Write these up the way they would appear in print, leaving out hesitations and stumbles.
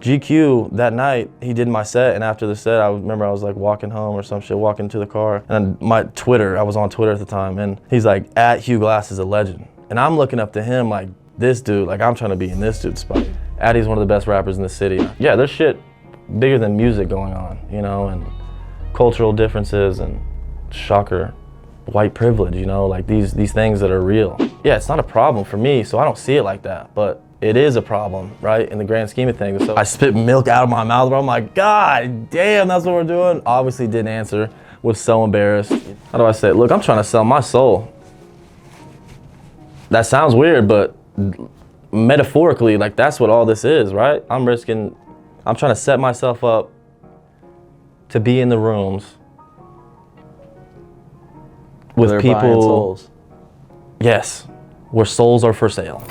GQ that night, he did my set, and after the set, I remember I was like walking home or some shit, walking to the car, and my Twitter, I was on Twitter at the time, and he's like, at Hugh Glass is a legend. And I'm looking up to him like, this dude, like I'm trying to be in this dude's spot. Addy's one of the best rappers in the city. Yeah, there's shit bigger than music going on, you know, and cultural differences and shocker, white privilege, you know, like these things that are real. Yeah, it's not a problem for me, so I don't see it like that, but it is a problem, right, in the grand scheme of things. So I spit milk out of my mouth, bro. I'm like, God damn, that's what we're doing? Obviously didn't answer, was so embarrassed. How do I say it? Look, I'm trying to sell my soul. That sounds weird, but metaphorically, like that's what all this is, right? I'm trying to set myself up to be in the rooms with people, souls. Yes, where souls are for sale.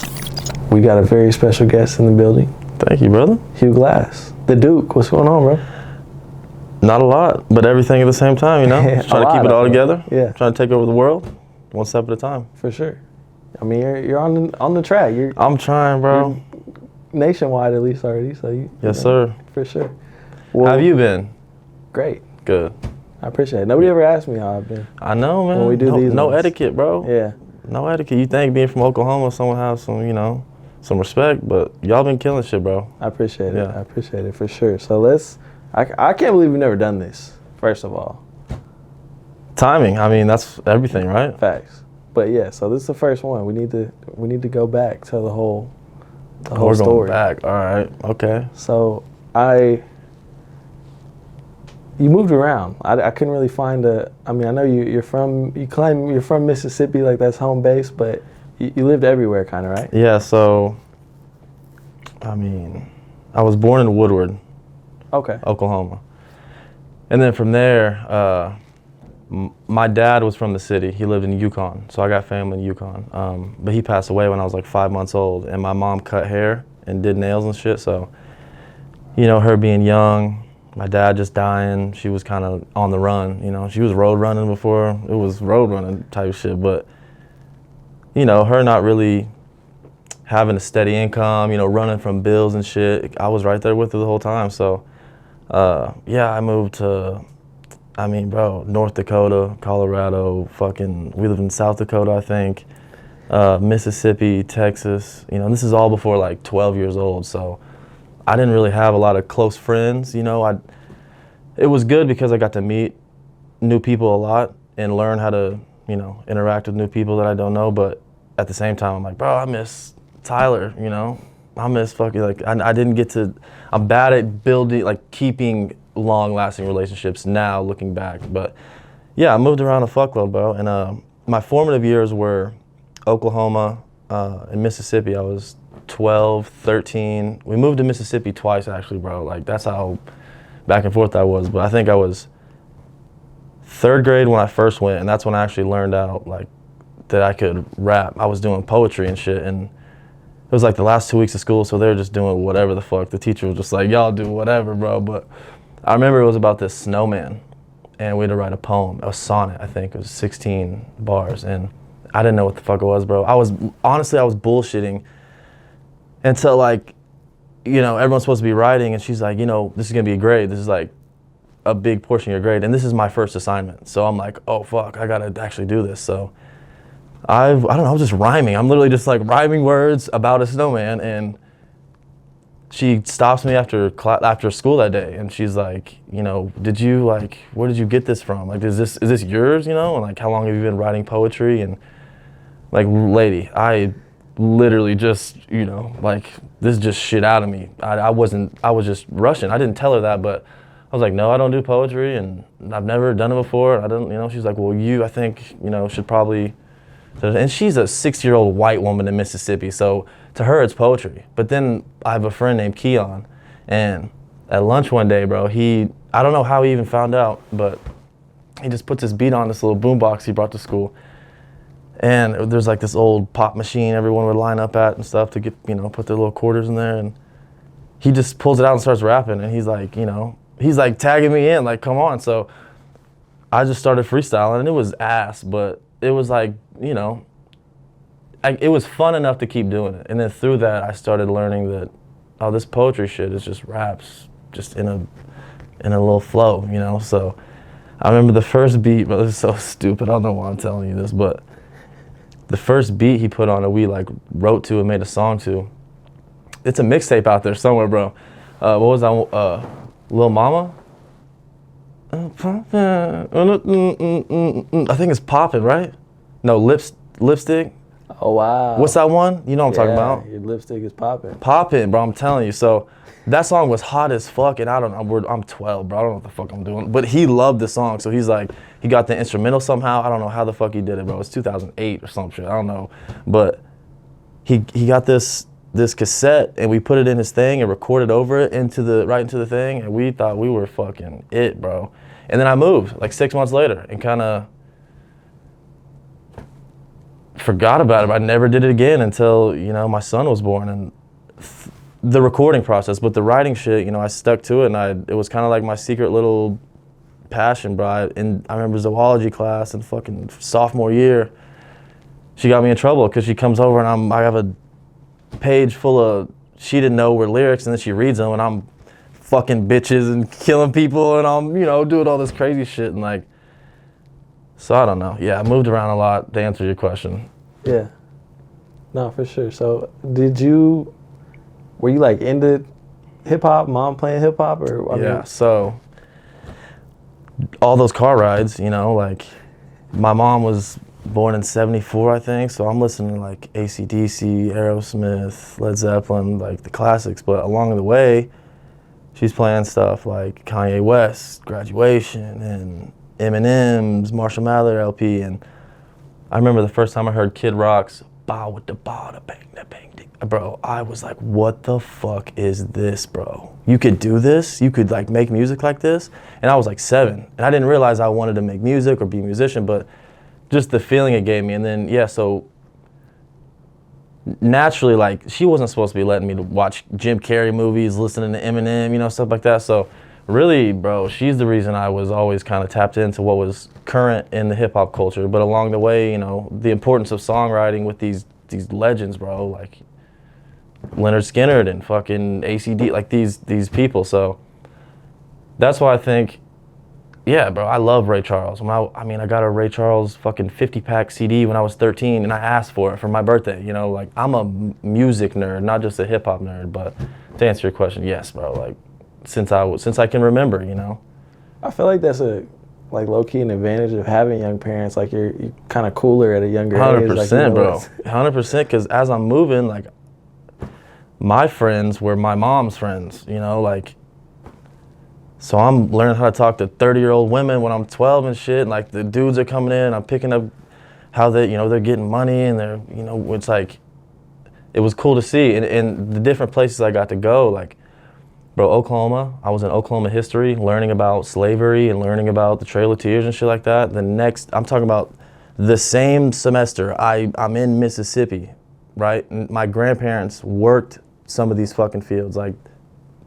We got a very special guest in the building. Thank you, brother. Hugh Glass, the Duke. What's going on, bro? Not a lot, but everything at the same time, you know? Just trying to keep it all together. Yeah. Trying to take over the world, one step at a time. For sure. I mean, you're on the track. I'm trying, bro. Nationwide at least already, so you. Yes, sir. For sure. Well, how have you been? Great. Good. I appreciate it. Nobody ever asked me how I've been. I know, man. When we do these no ones. etiquette, bro. Yeah. No etiquette. You think being from Oklahoma, someone has some, you know, some respect, but y'all been killing shit, bro. I appreciate it. Yeah. I appreciate it for sure. So I can't believe we've never done this, first of all. Timing, I mean, that's everything, right? Facts. But yeah, so this is the first one. We need to go back, tell the whole We're story. Going back, all right, okay. So you moved around. I couldn't really find I mean, I know you claim you're from Mississippi, like that's home base, but you lived everywhere kind of, right? Yeah, so, I mean, I was born in Woodward, okay, Oklahoma. And then from there, my dad was from the city. He lived in Yukon, so I got family in Yukon. But he passed away when I was like 5 months old, and my mom cut hair and did nails and shit, so, you know, her being young, my dad just dying, she was kind of on the run, you know. She was road running before, it was road running type shit, but, you know, her not really having a steady income, you know, running from bills and shit, I was right there with her the whole time, so, yeah, I moved to, I mean, bro, North Dakota, Colorado, we lived in South Dakota, I think, Mississippi, Texas, you know, and this is all before like 12 years old, so I didn't really have a lot of close friends, you know. It was good because I got to meet new people a lot and learn how to, you know, interact with new people that I don't know, but at the same time, I'm like, bro, I miss Tyler, you know. I miss fucking, like, I didn't get to, I'm bad at building, like, keeping long-lasting relationships now, looking back, but yeah, I moved around a fuckload, bro, and my formative years were Oklahoma and Mississippi. I was 12, 13. We moved to Mississippi twice, actually, bro. Like, that's how back and forth I was. But I think I was 3rd grade when I first went, and that's when I actually learned out, like, that I could rap. I was doing poetry and shit, and it was like the last 2 weeks of school, so they were just doing whatever the fuck. The teacher was just like, y'all do whatever, bro. But I remember it was about this snowman, and we had to write a poem, a sonnet, I think. It was 16 bars, and I didn't know what the fuck it was, bro. Honestly, I was bullshitting until, like, you know, everyone's supposed to be writing, and she's like, you know, this is gonna be a grade. This is like a big portion of your grade, and this is my first assignment. So I'm like, oh fuck, I gotta actually do this. So I don't know, I was just rhyming. I'm literally just like rhyming words about a snowman, and she stops me after school that day, and she's like, you know, where did you get this from? Like, is this yours, you know? And like, how long have you been writing poetry? And like, lady, I literally just, you know, like, this just shit out of me. I was just rushing. I didn't tell her that, but I was like, no, I don't do poetry, and I've never done it before. I don't, you know. She's like, well, I think, you know, should probably. And she's a 6-year-old white woman in Mississippi, so to her it's poetry. But then I have a friend named Keon, and at lunch one day, bro, I don't know how he even found out, but he just puts this beat on this little boombox he brought to school. And there's like this old pop machine everyone would line up at and stuff to get, you know, put their little quarters in there. And he just pulls it out and starts rapping. And he's like, you know, he's like tagging me in, like, come on. So I just started freestyling, and it was ass, but it was like, you know, it was fun enough to keep doing it. And then through that, I started learning that oh, this poetry shit is just raps, just in a little flow, you know. So I remember the first beat, but this is so stupid. I don't know why I'm telling you this, but the first beat he put on it, we like wrote to and made a song to. It's a mixtape out there somewhere, bro. What was that? Lil Mama? I think it's Poppin', right? No, Lipstick. Oh, wow. What's that one? You know what I'm talking about? Your lipstick is popping. Poppin', bro, I'm telling you. So that song was hot as fuck, and I don't know, I'm 12, bro. I don't know what the fuck I'm doing. But he loved the song, so he's like, he got the instrumental somehow. I don't know how the fuck he did it, bro. It was 2008 or some shit. I don't know. But he got this cassette, and we put it in his thing and recorded over it right into the thing, and we thought we were fucking it, bro. And then I moved like 6 months later and kind of forgot about it. I never did it again until, you know, my son was born, and the recording process. But the writing shit, you know, I stuck to it, and it was kind of like my secret little passion, bro. I remember zoology class in fucking sophomore year. She got me in trouble because she comes over and I have a page full of, she didn't know were lyrics, and then she reads them, and I'm fucking bitches and killing people, and I'm, you know, doing all this crazy shit, and like, so I don't know. Yeah, I moved around a lot to answer your question. Yeah. No, for sure. So were you like into hip hop, mom playing hip hop, or? Yeah, so all those car rides, you know, like my mom was born in 74, I think, so I'm listening to like AC/DC, Aerosmith, Led Zeppelin, like the classics, but along the way, she's playing stuff like Kanye West, Graduation, and Eminem's Marshall Mathers LP, and I remember the first time I heard Kid Rock's "Bow with the bow, da bang, da bang," bro, I was like, what the fuck is this, bro? You could do this? You could like make music like this? And I was like 7, and I didn't realize I wanted to make music or be a musician, but just the feeling it gave me. And then, yeah, so naturally, like, she wasn't supposed to be letting me watch Jim Carrey movies, listening to Eminem, you know, stuff like that. So really, bro, she's the reason I was always kind of tapped into what was current in the hip hop culture. But along the way, you know, the importance of songwriting with these legends, bro, like Leonard Skinner and fucking ACD, like these people. So that's why I think, yeah, bro, I love Ray Charles. I got a Ray Charles fucking 50-pack CD when I was 13, and I asked for it for my birthday. You know, like, I'm a music nerd, not just a hip hop nerd. But to answer your question, yes, bro. Like, since I can remember, you know. I feel like that's a like low key an advantage of having young parents. Like you're kind of cooler at a younger age. 100%, like, you know, bro. 100%. Because as I'm moving, like, my friends were my mom's friends. You know, like. So I'm learning how to talk to 30-year-old women when I'm 12 and shit. And like the dudes are coming in, I'm picking up how they, you know, they're getting money, and they're, you know, it's like, it was cool to see. And the different places I got to go, like, bro, Oklahoma, I was in Oklahoma history, learning about slavery and learning about the Trail of Tears and shit like that. I'm talking about the same semester, I'm in Mississippi, right? And my grandparents worked some of these fucking fields, like,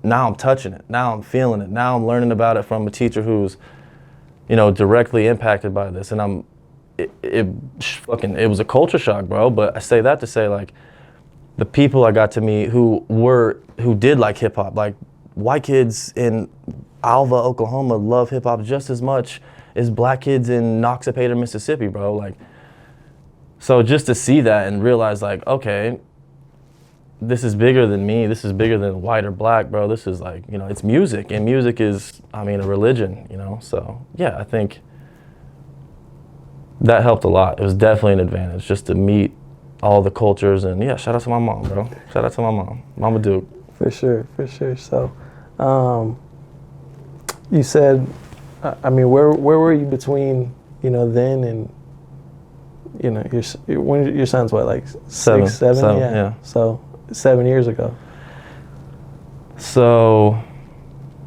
now I'm touching it. Now I'm feeling it. Now I'm learning about it from a teacher who's, you know, directly impacted by this. And it was a culture shock, bro. But I say that to say, like, the people I got to meet who did like hip hop, like white kids in Alva, Oklahoma love hip hop just as much as black kids in Noxapater, Mississippi, bro. Like, so just to see that and realize, like, okay, this is bigger than me. This is bigger than white or black, bro. This is like, you know, it's music, and music is, I mean, a religion, you know? So, yeah, I think that helped a lot. It was definitely an advantage just to meet all the cultures, and yeah, shout out to my mom, bro. Shout out to my mom, Mama Duke. For sure. So, you said, I mean, where were you between, you know, then and, you know, your son's what, like seven? Yeah. So 7 years ago. So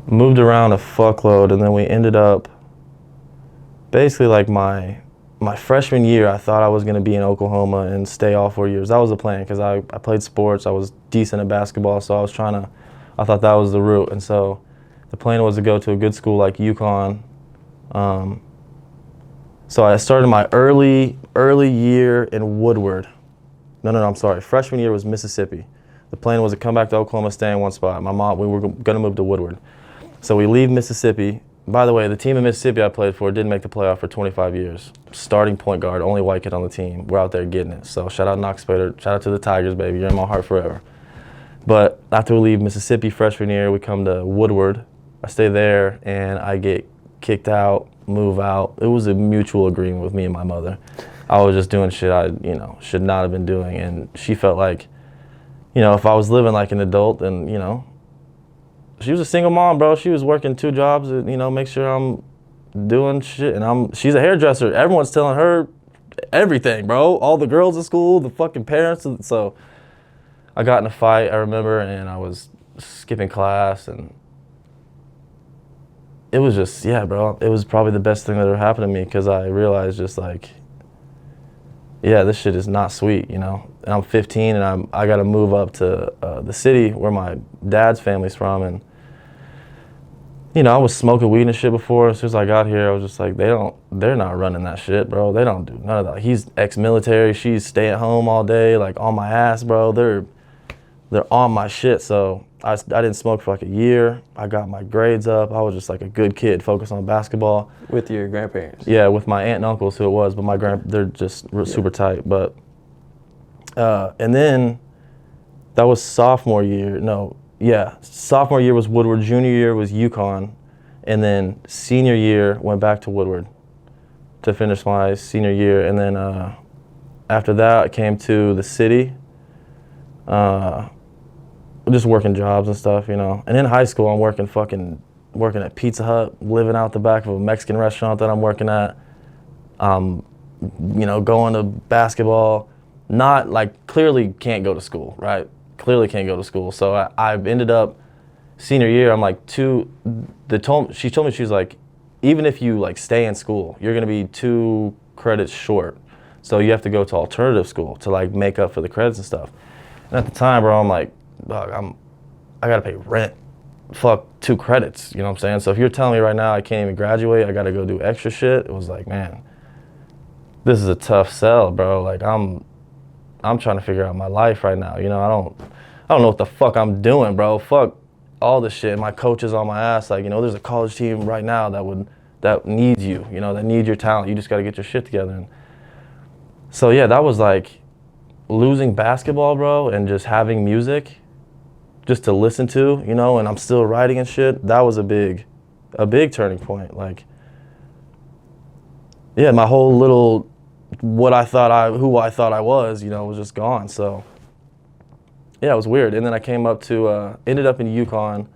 moved around a fuckload, and then we ended up basically like my freshman year, I thought I was going to be in Oklahoma and stay all 4 years. That was the plan, because I played sports. I was decent at basketball, so I thought that was the route. And so the plan was to go to a good school like UConn. So I started my early year in Woodward. No, I'm sorry. Freshman year was Mississippi. The plan was to come back to Oklahoma, stay in one spot. My mom, we were gonna move to Woodward. So we leave Mississippi. By the way, the team in Mississippi I played for didn't make the playoff for 25 years. Starting point guard, only white kid on the team. We're out there getting it. So shout out Knox Spader, shout out to the Tigers, baby. You're in my heart forever. But after we leave Mississippi freshman year, we come to Woodward. I stay there and I get kicked out, move out. It was a mutual agreement with me and my mother. I was just doing shit I, should not have been doing. And she felt like, if I was living like an adult, then, she was a single mom, bro. She was working 2 jobs to, make sure I'm doing shit. And she's a hairdresser. Everyone's telling her everything, bro. All the girls at school, the fucking parents. So I got in a fight, I remember, and I was skipping class, and it was just, yeah, bro. It was probably the best thing that ever happened to me, because I realized just like, yeah, this shit is not sweet, And I'm 15, and I got to move up to the city where my dad's family's from, and I was smoking weed and shit before. As soon as I got here, I was just like, they're not running that shit, bro. They don't do none of that. He's ex-military. She's stay at home all day, like on my ass, bro. They're on my shit. So I didn't smoke for like a year. I got my grades up. I was just like a good kid, focused on basketball. With your grandparents? Yeah, with my aunt and uncles, who it was, but they're just super tight. But and then that was sophomore year. Sophomore year was Woodward. Junior year was UConn, and then senior year went back to Woodward to finish my senior year. And then after that, I came to the city. Just working jobs and stuff, And in high school, I'm working at Pizza Hut, living out the back of a Mexican restaurant that I'm working at. Going to basketball, not like clearly can't go to school, right? Clearly can't go to school. So I ended up senior year, I'm like she told me, she's like, even if you like stay in school, you're gonna be 2 credits short. So you have to go to alternative school to like make up for the credits and stuff. And at the time, bro, I'm like, dog, I gotta pay rent. Fuck 2 credits, you know what I'm saying? So if you're telling me right now I can't even graduate, I gotta go do extra shit, it was like, man, this is a tough sell, bro. Like I'm trying to figure out my life right now. I don't know what the fuck I'm doing, bro. Fuck all this shit. My coach is on my ass. Like, there's a college team right now that needs you, that needs your talent. You just gotta get your shit together. And so yeah, that was like losing basketball, bro, and just having music just to listen to, and I'm still writing and shit. That was a big turning point. Like, yeah, my whole little who I thought I was, was just gone. So yeah, it was weird. And then I came up to, ended up in UConn,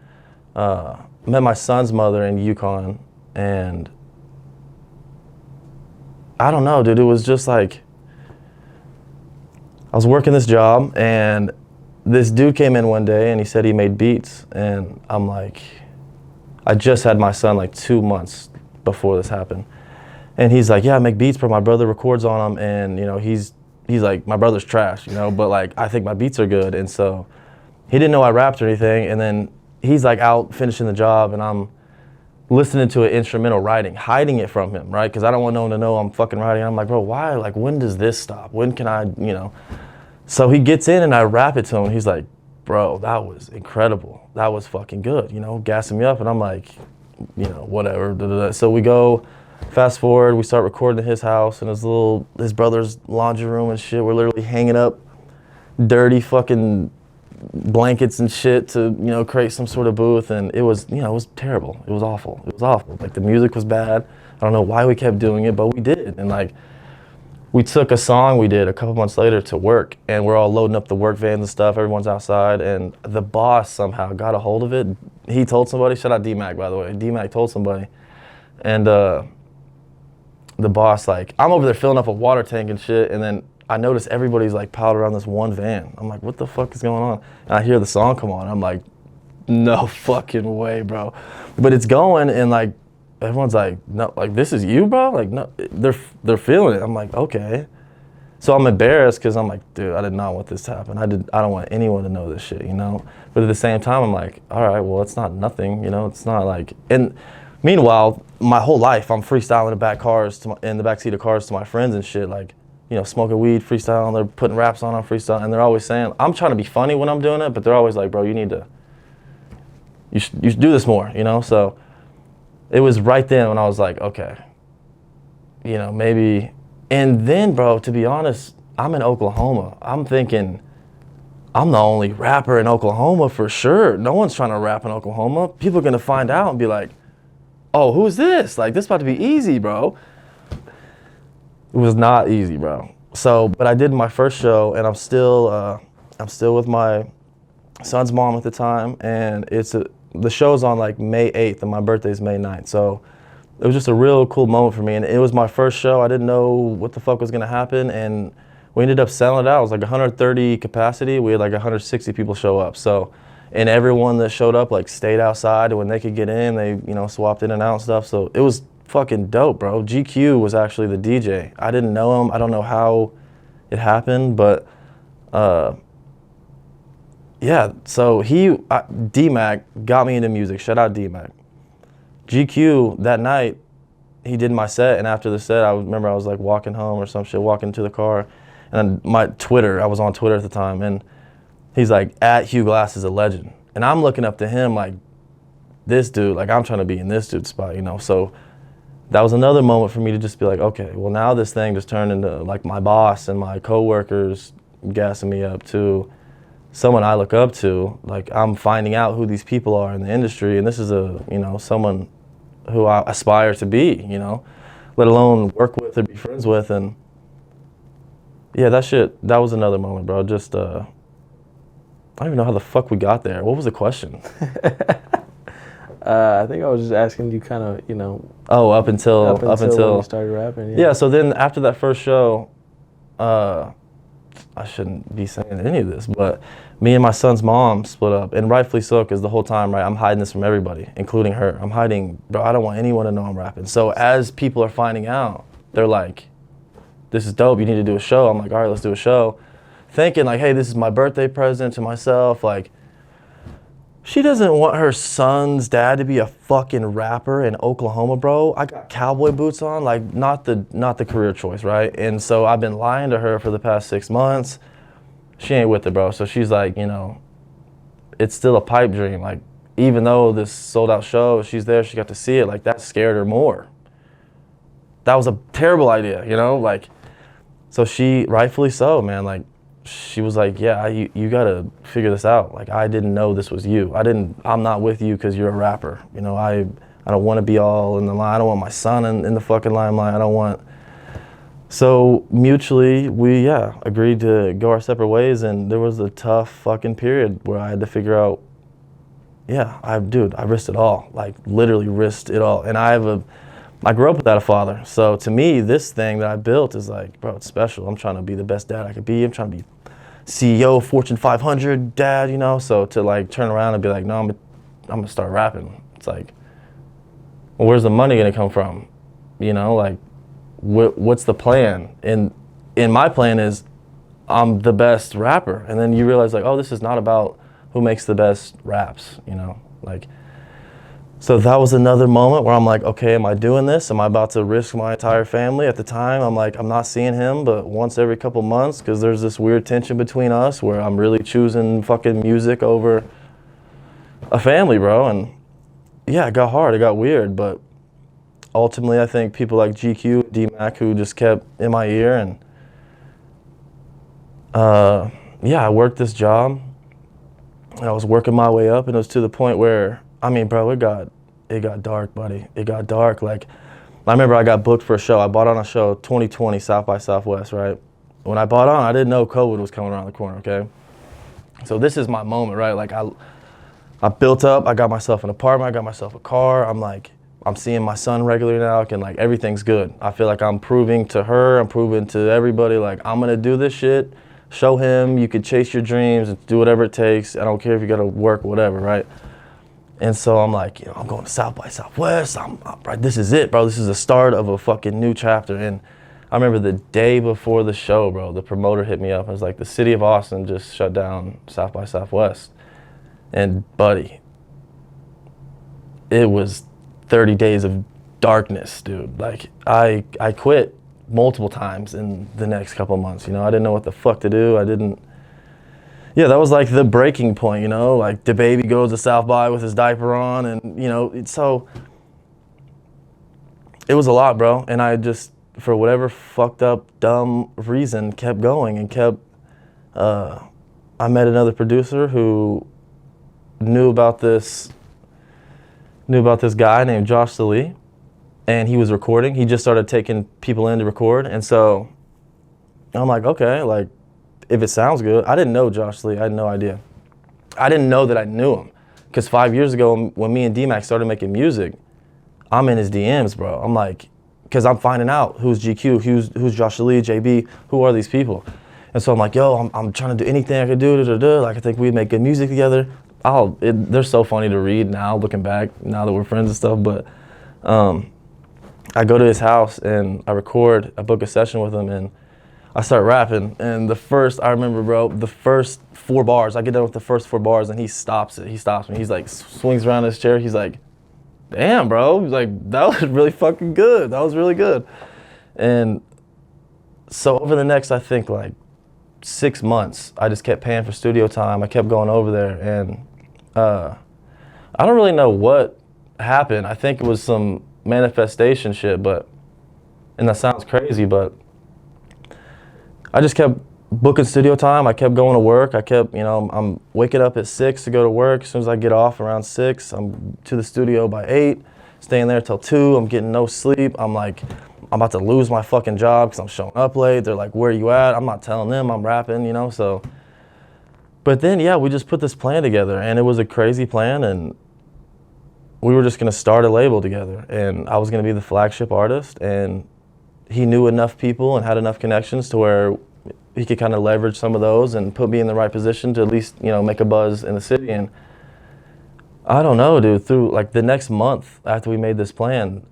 met my son's mother in UConn, and I don't know, dude, it was just like, I was working this job, and this dude came in one day and he said he made beats, and I'm like, I just had my son like 2 months before this happened. And he's like, yeah, I make beats, but my brother records on them, and he's like, my brother's trash, but like I think my beats are good. And so he didn't know I rapped or anything, and then he's like out finishing the job, and I'm listening to an instrumental writing, hiding it from him, right? Because I don't want no one to know I'm fucking writing. I'm like, bro, why? Like, when does this stop? When can I, So he gets in and I rap it to him. He's like, bro, that was incredible. That was fucking good, gassing me up. And I'm like, whatever. Da, da, da. So we go, fast forward, we start recording at his house and his brother's laundry room and shit. We're literally hanging up dirty fucking blankets and shit to, create some sort of booth. And it was, it was terrible. It was awful. It was awful. Like, the music was bad. I don't know why we kept doing it, but we did. And like, we took a song we did a couple months later to work, and we're all loading up the work vans and stuff. Everyone's outside, and the boss somehow got a hold of it. He told somebody. Shout out D-Mac, by the way. D-Mac told somebody. And the boss, like, I'm over there filling up a water tank and shit, and then I notice everybody's like piled around this one van. I'm like, what the fuck is going on? And I hear the song come on. I'm like, no fucking way, bro. But it's going, and like, everyone's like, no, like, this is you, bro? Like, no, they're feeling it. I'm like, okay. So I'm embarrassed because I'm like, dude, I did not want this to happen. I don't want anyone to know this shit, But at the same time, I'm like, all right, well, it's not nothing, It's not like, and meanwhile, my whole life, I'm freestyling in the back seat of cars to my friends and shit. Like, smoking weed, freestyle, they're putting raps on freestyle, and they're always saying, I'm trying to be funny when I'm doing it, but they're always like, bro, you should do this more, So it was right then when I was like, okay, maybe. And then, bro, to be honest, I'm in Oklahoma. I'm thinking, I'm the only rapper in Oklahoma for sure. No one's trying to rap in Oklahoma. People are gonna find out and be like, oh, who's this? Like, this about to be easy, bro. It was not easy, bro. So, but I did my first show, and I'm still with my son's mom at the time, and the show's on like May 8th, and my birthday's May 9th. So it was just a real cool moment for me, and it was my first show. I didn't know what the fuck was gonna happen, and we ended up selling it out. It was like 130 capacity. We had like 160 people show up. So, and everyone that showed up like stayed outside, and when they could get in, they swapped in and out and stuff. So it was fucking dope, bro. GQ was actually the DJ. I didn't know him. I don't know how it happened, but yeah. So D-Mac got me into music. Shout out D-Mac. GQ that night, he did my set, and after the set, I remember I was like walking home or some shit, walking to the car, and my Twitter, I was on Twitter at the time, and he's like, @Hugh Glass is a legend, and I'm looking up to him like, this dude, like I'm trying to be in this dude's spot, So that was another moment for me to just be like, okay, well now this thing just turned into like my boss and my coworkers gassing me up to someone I look up to. Like I'm finding out who these people are in the industry, and this is someone who I aspire to be, let alone work with or be friends with. And yeah, that was another moment, bro. Just I don't even know how the fuck we got there. What was the question? I think I was just asking you kind of, Oh, up until when you started rapping. Yeah, so then after that first show, I shouldn't be saying any of this, but me and my son's mom split up, and rightfully so, because the whole time, right, I'm hiding this from everybody, including her. I'm hiding, bro, I don't want anyone to know I'm rapping. So as people are finding out, they're like, this is dope, you need to do a show. I'm like, all right, let's do a show. Thinking like, hey, this is my birthday present to myself. Like, she doesn't want her son's dad to be a fucking rapper in Oklahoma, bro. I got cowboy boots on, like not the career choice, right? And so I've been lying to her for the past 6 months. She ain't with it, bro. So she's like, it's still a pipe dream. Like, even though this sold out show, she's there, she got to see it, like that scared her more. That was a terrible idea, like, so she, rightfully so, man, like, she was like, yeah, you gotta figure this out. Like, I didn't know this was you. I'm not with you because you're a rapper. I don't want to be all in the line. I don't want my son in the fucking limelight. So mutually, we, agreed to go our separate ways, and there was a tough fucking period where I had to figure out, I risked it all. Like, literally risked it all. And I grew up without a father. So to me, this thing that I built is like, bro, it's special. I'm trying to be the best dad I could be. I'm trying to be CEO, Fortune 500 dad, So to like turn around and be like, no, I'm gonna start rapping. It's like, well, where's the money gonna come from? Like, what's the plan? And my plan is, I'm the best rapper. And then you realize like, oh, this is not about who makes the best raps, like. So that was another moment where I'm like, okay, am I doing this? Am I about to risk my entire family? At the time, I'm like, I'm not seeing him but once every couple months, because there's this weird tension between us where I'm really choosing fucking music over a family, bro. And yeah, it got hard, it got weird, but ultimately I think people like GQ, D-Mac, who just kept in my ear, and I worked this job, and I was working my way up, and it was to the point where, bro, it got dark, buddy. It got dark. Like, I remember I got booked for a show. I bought on a show, 2020 South by Southwest, right? When I bought on, I didn't know COVID was coming around the corner, okay? So this is my moment, right? Like, I built up, I got myself an apartment, I got myself a car. I'm seeing my son regularly now, and like, everything's good. I feel like I'm proving to her, I'm proving to everybody, like, I'm gonna do this shit, show him you can chase your dreams and do whatever it takes. I don't care if you gotta work, whatever, right? And so I'm like, I'm going to South by Southwest. Right, this is it, bro. This is the start of a fucking new chapter. And I remember the day before the show, bro, the promoter hit me up. It was like, the city of Austin just shut down South by Southwest. And buddy, it was 30 days of darkness, dude. Like, I quit multiple times in the next couple months. You know, I didn't know what the fuck to do. Yeah, that was like the breaking point, you know, like the baby goes to South by with his diaper on, and you know, so it was a lot, bro. And I just, for whatever fucked up, dumb reason, kept going and kept, I met another producer who knew about this guy named Josh Salee, and he was recording. He just started taking people in to record, and so I'm like, okay, like, if it sounds good. I didn't know Josh Salee. I had no idea. I didn't know that I knew him, because 5 years ago when me and D-Mac started making music, I'm in his DMs, bro. I'm like, because I'm finding out who's GQ, who's Josh Salee, JB, who are these people. And so I'm like, yo, I'm trying to do anything I could do, like I think we'd make good music together. They're so funny to read now, looking back, now that we're friends and stuff, but I go to his house and I book a session with him, and I start rapping, and I remember, bro, the first 4 bars, I get done with the first 4 bars, and he stops me. He's like, swings around his chair, he's like, damn, bro, he's like, that was really fucking good. That was really good. And so over the next, I think, like 6 months, I just kept paying for studio time. I kept going over there, and I don't really know what happened. I think it was some manifestation shit, and that sounds crazy, but I just kept booking studio time. I kept going to work. I kept, you know, I'm waking up at 6 to go to work. As soon as I get off around 6, I'm to the studio by 8, staying there till 2. I'm getting no sleep. I'm like, I'm about to lose my fucking job because I'm showing up late. They're like, where are you at? I'm not telling them I'm rapping, you know, so. But then, yeah, we just put this plan together, and it was a crazy plan, and we were just gonna start a label together, and I was gonna be the flagship artist, and he knew enough people and had enough connections to where he could kind of leverage some of those and put me in the right position to at least, you know, make a buzz in the city. And I don't know, dude, through like the next month after we made this plan,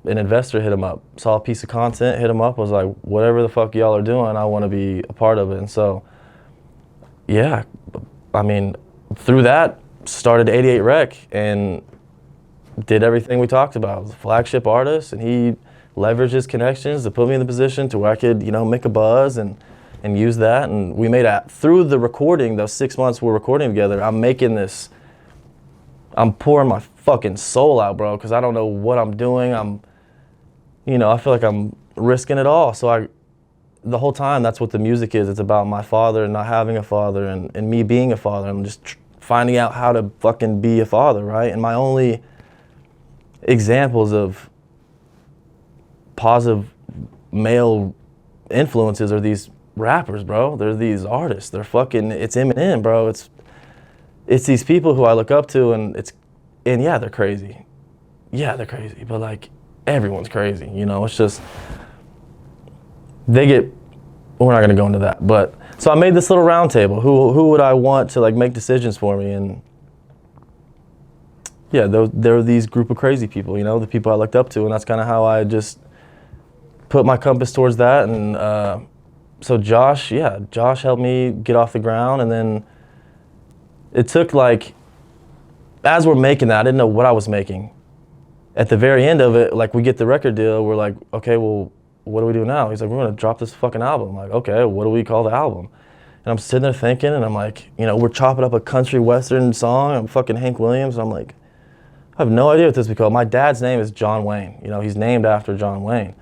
an investor hit him up, saw a piece of content, hit him up, was like, whatever the fuck y'all are doing, I want to be a part of it. And so, yeah, I mean, through that, started 88 Rec and did everything we talked about. I was a flagship artist, and he leveraged his connections to put me in the position to where I could, you know, make a buzz and use that. And we made through the recording, those 6 months we're recording together, I'm pouring my fucking soul out, bro, because I don't know what I'm doing. You know, I feel like I'm risking it all. So the whole time, that's what the music is. It's about my father and not having a father, and me being a father. I'm just finding out how to fucking be a father, right? And my only examples of positive male influences are these rappers, bro. They're these artists. They're fucking, it's Eminem, bro. It's these people who I look up to, and yeah, they're crazy. Yeah, they're crazy, but like, everyone's crazy, you know? It's just, we're not gonna go into that, but, so I made this little round table. Who would I want to like make decisions for me? And yeah, there were these group of crazy people, you know, the people I looked up to, and that's kind of how I just put my compass towards that. And so Josh helped me get off the ground, and then it took like, as we're making that, I didn't know what I was making. At the very end of it, like we get the record deal, we're like, okay, well, what do we do now? He's like, we're gonna drop this fucking album. I'm like, okay, what do we call the album? And I'm sitting there thinking, and I'm like, you know, we're chopping up a country western song. I'm fucking Hank Williams, and I'm like, I have no idea what this would be called. My dad's name is John Wayne. You know, he's named after John Wayne.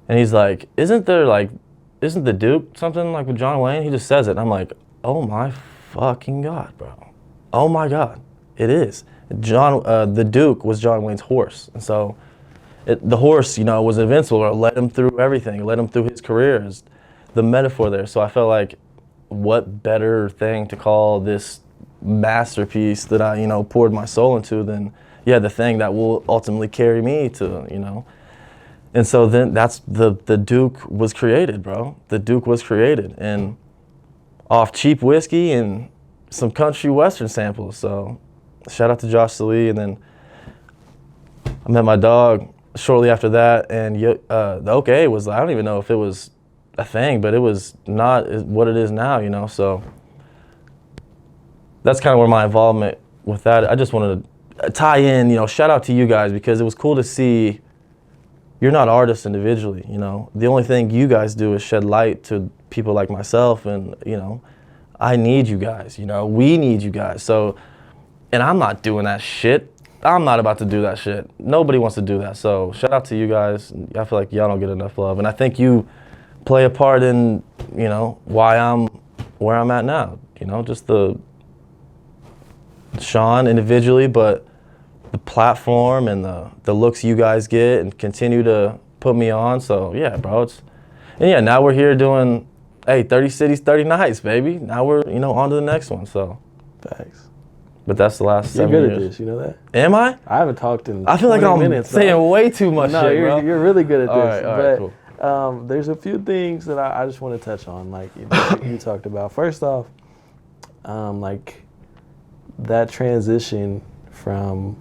And he's like, isn't the Duke something like with John Wayne? He just says it. And I'm like, oh my fucking God, bro. Oh my God, it is. The Duke was John Wayne's horse. And so the horse, you know, was invincible. It led him through everything. It led him through his career, is the metaphor there. So I felt like, what better thing to call this masterpiece that I, you know, poured my soul into than, yeah, the thing that will ultimately carry me to, you know. And so then that's the Duke was created, bro. The Duke was created, and off cheap whiskey and some country western samples. So shout out to Josh Salee. And then I met my dog shortly after that, and the OakA was, I don't even know if it was a thing, but it was not what it is now, you know. So that's kind of where my involvement with that, I just wanted to tie in, you know, shout out to you guys, because it was cool to see you're not artists individually, you know. The only thing you guys do is shed light to people like myself, and, you know, I need you guys, you know. We need you guys. So, and I'm not doing that shit. I'm not about to do that shit. Nobody wants to do that. So shout out to you guys. I feel like y'all don't get enough love. And I think you play a part in, you know, why I'm where I'm at now. You know, just the Sean individually, but the platform and the looks you guys get and continue to put me on. So yeah, bro, and yeah, now we're here doing, hey, 30 cities, 30 nights, baby. Now we're, you know, on to the next one. So Thanks. but that's the last You're 7 good years. at this, you know that? Am I? I haven't talked in I feel like 20 I'm minutes, saying dog. way too much No, shit, bro. you're really good at this. All right, but there's a few things that I just want to touch on, like you know, you talked about. First off, like that transition from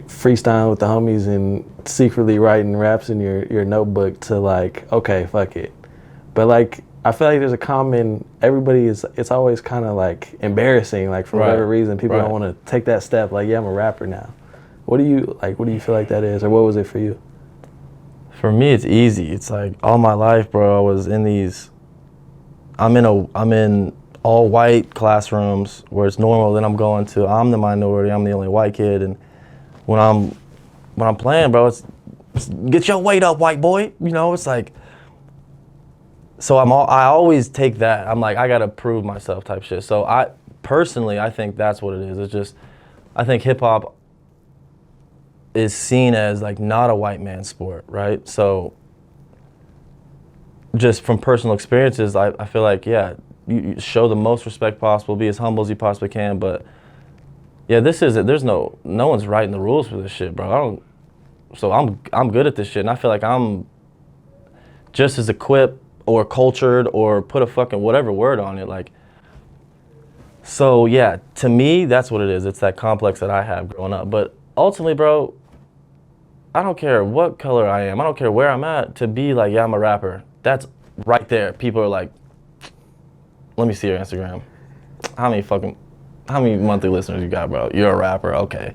freestyling with the homies and secretly writing raps in your notebook to like, okay, fuck it. But like, I feel like there's a common, it's always kind of like embarrassing, like for whatever reason, people don't want to take that step, like, yeah, I'm a rapper now. What do you feel like that is, or what was it for you? For me, it's easy. It's like all my life, bro, I was in these, I'm in all white classrooms where it's normal. Then I'm the minority, I'm the only white kid. And when I'm playing, bro, it's get your weight up, white boy. You know, it's like, so I always take that. I'm like, I gotta prove myself type shit. So I think that's what it is. It's just, I think hip hop is seen as like not a white man's sport, right? So just from personal experiences, I feel like, yeah, you show the most respect possible, be as humble as you possibly can, but yeah, this is it. There's no one's writing the rules for this shit, bro. So I'm good at this shit, and I feel like I'm just as equipped or cultured or put a fucking whatever word on it, like. So yeah, to me, that's what it is. It's that complex that I have growing up. But ultimately, bro, I don't care what color I am. I don't care where I'm at. To be like, yeah, I'm a rapper. That's right there. People are like, let me see your Instagram. How many monthly listeners you got, bro? You're a rapper, okay.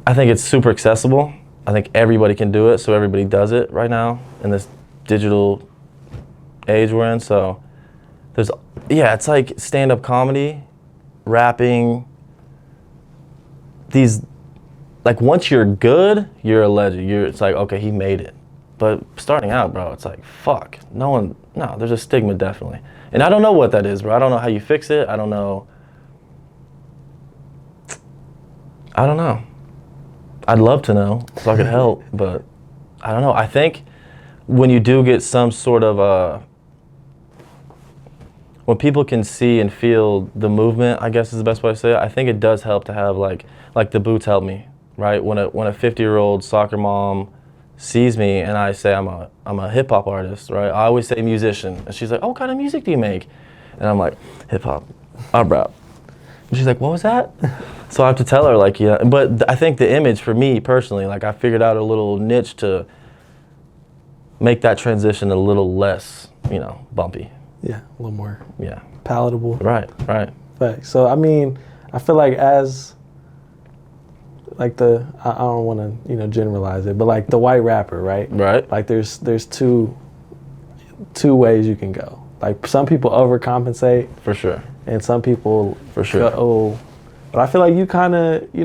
I think it's super accessible. I think everybody can do it, so everybody does it right now in this digital age we're in. So it's like stand-up comedy, rapping, these, like once you're good, you're a legend. It's like, okay, he made it. But starting out, bro, it's like, fuck, there's a stigma definitely. And I don't know what that is, bro. I don't know how you fix it. I don't know. I'd love to know so I could help, but I don't know. I think when you do get some sort of when people can see and feel the movement, I guess is the best way to say it, I think it does help to have like the Boots help me, right? When a 50-year-old soccer mom sees me and I say I'm a hip hop artist, right? I always say musician, and she's like, "Oh, what kind of music do you make?" And I'm like, "Hip hop, I rap." And she's like, "What was that?" So I have to tell her, like, yeah. But I think the image for me personally, like, I figured out a little niche to make that transition a little less, bumpy. Yeah, a little more. Yeah. Palatable. Right. Facts. So I mean, I feel like as like I don't want to generalize it, but like the white rapper, right? Right. Like there's two ways you can go. Like some people overcompensate. For sure. And some people for sure. But I feel like you kind of you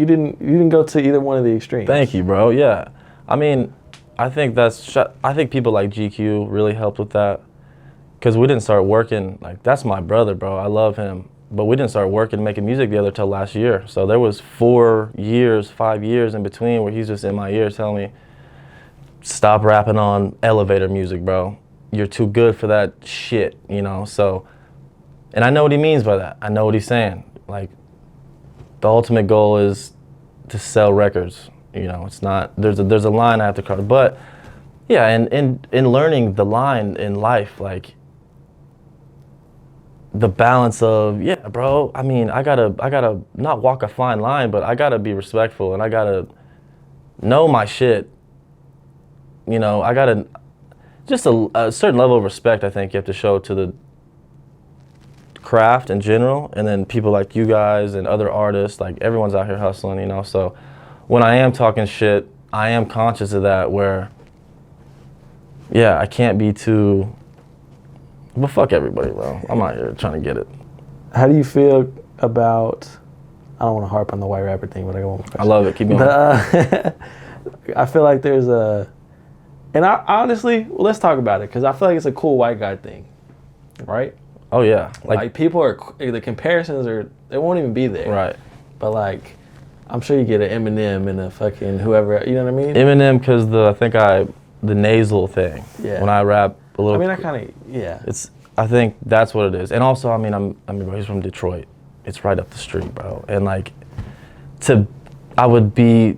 didn't go to either one of the extremes. Thank you, bro. Yeah. I mean, I think people like GQ really helped with that, because we didn't start working, like, that's my brother, bro. I love him. But we didn't start working, making music together till last year. So there was 5 years in between where he's just in my ear telling me, stop rapping on elevator music, bro. You're too good for that shit, So, and I know what he means by that. I know what he's saying. Like, the ultimate goal is to sell records. It's not, there's a line I have to cross. But yeah, and in learning the line in life, like, the balance of, yeah, bro, I mean, I gotta not walk a fine line, but I gotta be respectful, and I gotta know my shit. I gotta, just a certain level of respect, I think you have to show to the craft in general, and then people like you guys and other artists, like, everyone's out here hustling, So when I am talking shit, I am conscious of that where, yeah, I can't be too, but fuck everybody, bro. I'm out here trying to get it. How do you feel about, I don't want to harp on the white rapper thing, but I got one more question. I love it. Keep going. I feel like there's and I honestly, well, let's talk about it, because I feel like it's a cool white guy thing, right? Oh, yeah. Like people are, the comparisons they won't even be there. Right. But like, I'm sure you get an Eminem and a fucking whoever, you know what I mean? Eminem, because the nasal thing. Yeah. When I rap a little. I mean, I kind of, yeah. I think that's what it is. And also, I mean, bro, he's from Detroit. It's right up the street, bro. And like, I would be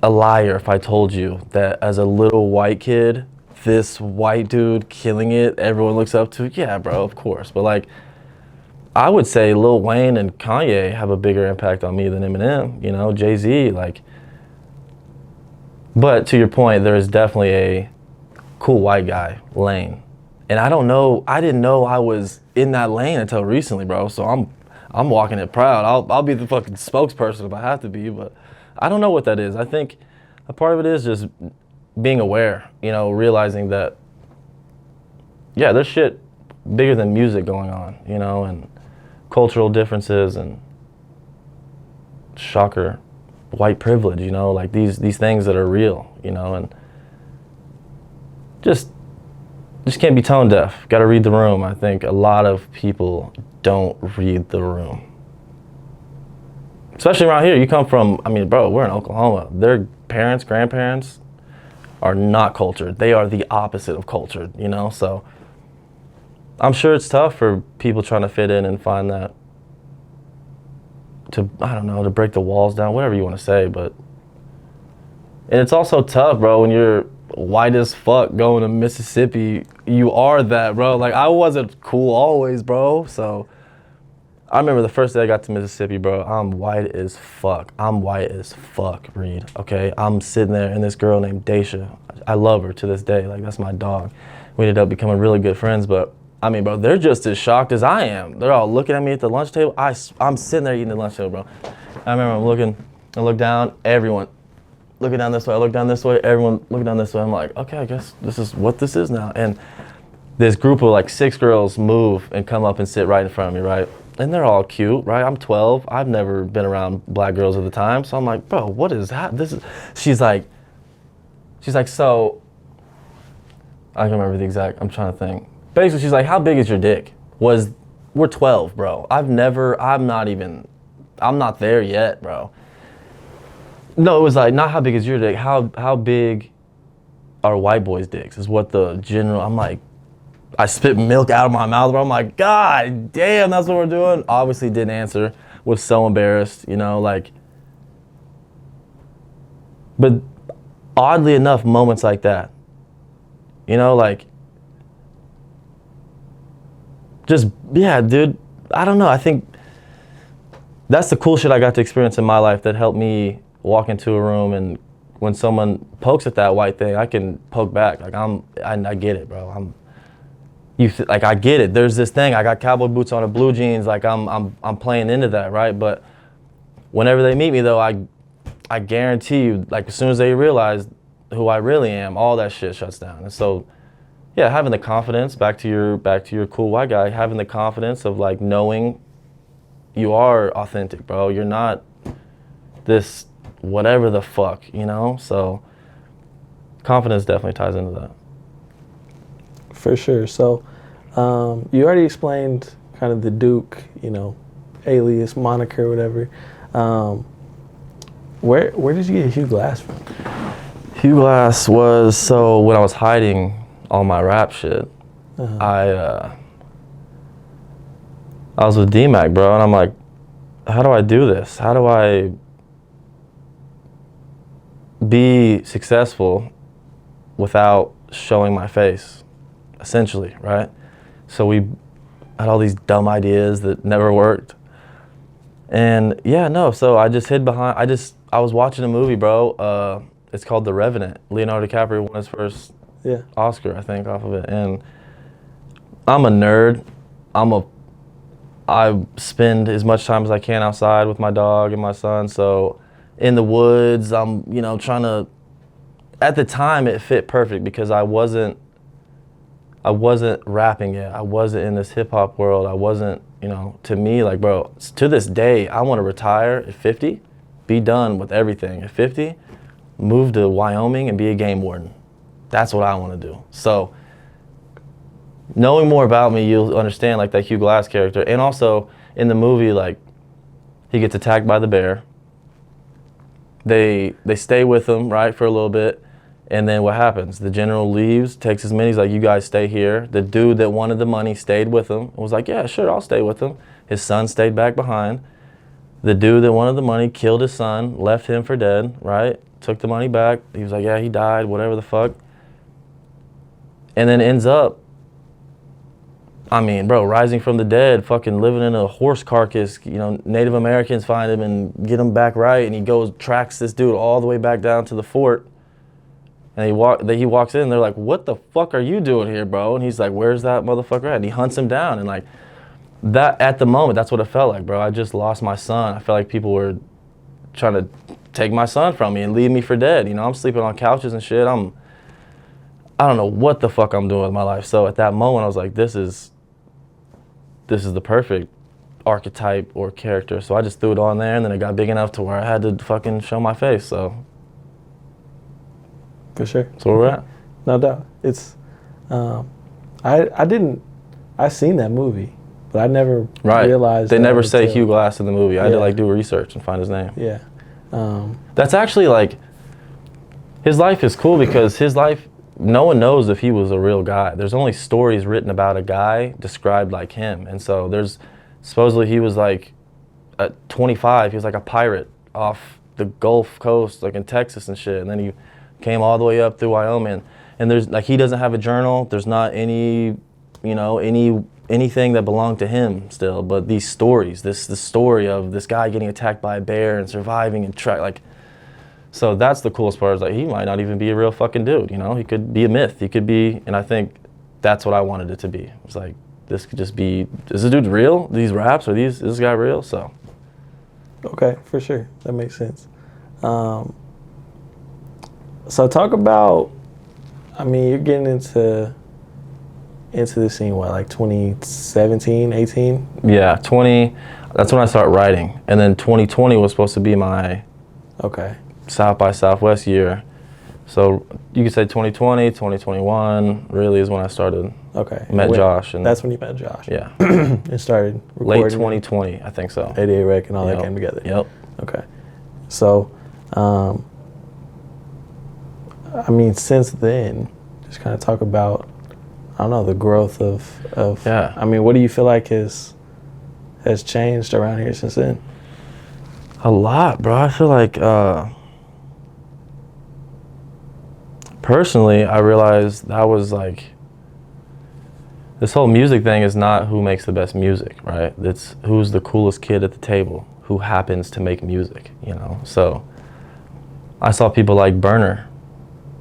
a liar if I told you that as a little white kid, this white dude killing it, everyone looks up to. Yeah, bro, of course. But like, I would say Lil Wayne and Kanye have a bigger impact on me than Eminem, you know, Jay-Z, like. But to your point, there is definitely a cool white guy lane. And I didn't know I was in that lane until recently, bro. So I'm walking it proud. I'll be the fucking spokesperson if I have to be, but I don't know what that is. I think a part of it is just being aware, you know, realizing that, yeah, there's shit bigger than music going on, you know, and cultural differences and, shocker, white privilege, you know, like these things that are real, you know, and just can't be tone deaf. Got to read the room. I think a lot of people don't read the room. Especially around here. You come from, I mean, bro, we're in Oklahoma. Their parents, grandparents are not cultured. They are the opposite of cultured, you know? So I'm sure it's tough for people trying to fit in and find that, to break the walls down, whatever you want to say, but. And it's also tough, bro, when you're white as fuck going to Mississippi. You are that, bro. Like, I wasn't cool always, bro. So I remember the first day I got to Mississippi, bro. I'm white as fuck. Reed. Okay, I'm sitting there, and this girl named Daisha, I love her to this day. Like, that's my dog. We ended up becoming really good friends, but I mean, bro, they're just as shocked as I am. They're all looking at me at the lunch table. I'm sitting there eating the lunch table, bro. I remember I look down, everyone looking down this way, I look down this way, everyone looking down this way. I'm like, okay, I guess this is what this is now. And this group of like 6 girls move and come up and sit right in front of me, right? And they're all cute, right? I'm 12. I've never been around black girls at the time. So I'm like, bro, what is that? She's like, so, I can remember the exact, I'm trying to think. Basically, she's like, how big is your dick? We're 12, bro. I'm not there yet, bro. No, it was like, not how big is your dick, how big are white boys' dicks is what the general, I'm like, I spit milk out of my mouth, bro. I'm like, God damn, that's what we're doing. Obviously didn't answer, was so embarrassed, you know, like. But oddly enough, moments like that, you know, like, just, yeah, dude, I don't know. I think that's the cool shit I got to experience in my life that helped me walk into a room, and when someone pokes at that white thing, I can poke back. Like, I get it, bro. Like, I get it. There's this thing. I got cowboy boots on and blue jeans. Like, I'm playing into that, right? But whenever they meet me, though, I guarantee you, like, as soon as they realize who I really am, all that shit shuts down. And so, yeah, having the confidence, back to your cool white guy, having the confidence of, like, knowing you are authentic, bro. You're not this whatever the fuck, you know? So confidence definitely ties into that. For sure. So you already explained kind of the Duke, you know, alias, moniker, whatever. Where did you get Hugh Glass from? Hugh Glass was, so when I was hiding all my rap shit, I was with D-Mac, bro, and I'm like, how do I do this? How do I be successful without showing my face, essentially, right? So we had all these dumb ideas that never worked. And yeah, no, so I just hid behind, I was watching a movie, bro. It's called The Revenant. Leonardo DiCaprio won his first Oscar, I think, off of it. And I'm a nerd. I spend as much time as I can outside with my dog and my son. So in the woods, I'm, you know, trying to at the time it fit perfect because I wasn't rapping yet. I wasn't in this hip hop world. I wasn't, you know, to me, like, bro, to this day, I want to retire at 50, be done with everything. At 50, move to Wyoming and be a game warden. That's what I want to do. So knowing more about me, you'll understand like that Hugh Glass character. And also in the movie, like, he gets attacked by the bear. They stay with him, right, for a little bit. And then what happens? The general leaves, takes his men. He's like, you guys stay here. The dude that wanted the money stayed with him and was like, yeah, sure, I'll stay with him. His son stayed back behind. The dude that wanted the money killed his son, left him for dead, right? Took the money back. He was like, yeah, he died, whatever the fuck. And then ends up, I mean, bro, rising from the dead, fucking living in a horse carcass. You know, Native Americans find him and get him back right. And he tracks this dude all the way back down to the fort. And he walks in, they're like, what the fuck are you doing here, bro? And he's like, where's that motherfucker at? And he hunts him down. And like, that, at the moment, that's what it felt like, bro. I just lost my son. I felt like people were trying to take my son from me and leave me for dead. You know, I'm sleeping on couches and shit. I don't know what the fuck I'm doing with my life. So at that moment, I was like, this is the perfect archetype or character. So I just threw it on there, and then it got big enough to where I had to fucking show my face. So for sure. That's where we're at. No doubt. It's I seen that movie, but I never realized they never say Hugh Glass in the movie. I had to like do research and find his name. Yeah. That's actually like, his life is cool because his life, no one knows if he was a real guy. There's only stories written about a guy described like him. And so there's, supposedly he was like, at 25, he was like a pirate off the Gulf Coast, like in Texas and shit. And then he came all the way up through Wyoming. And there's like, he doesn't have a journal. There's not any, you know, anything that belonged to him still, but these stories, this story of this guy getting attacked by a bear and surviving and like, so that's the coolest part, is like, he might not even be a real fucking dude, you know? He could be a myth. He could be, and I think that's what I wanted it to be. It's like, this could just be, is this dude real? These raps, is this guy real? So. Okay, for sure. That makes sense. So talk about, I mean, you're getting into the scene, what, like 2017, 18? Yeah, that's when I started writing. And then 2020 was supposed to be my South by Southwest year. So you could say 2020, 2021 really is when I started. Okay. Met Josh. And that's when you met Josh. Yeah. And started recording. Late 2020, I think so. 88 Rec and all that came together. Yep. Okay. So, I mean, since then, just kind of talk about, I don't know, the growth of yeah. I mean, what do you feel like has changed around here since then? A lot, bro. I feel like, personally, I realized that was like, this whole music thing is not who makes the best music, right? It's who's the coolest kid at the table, who happens to make music, you know? So I saw people like Burner,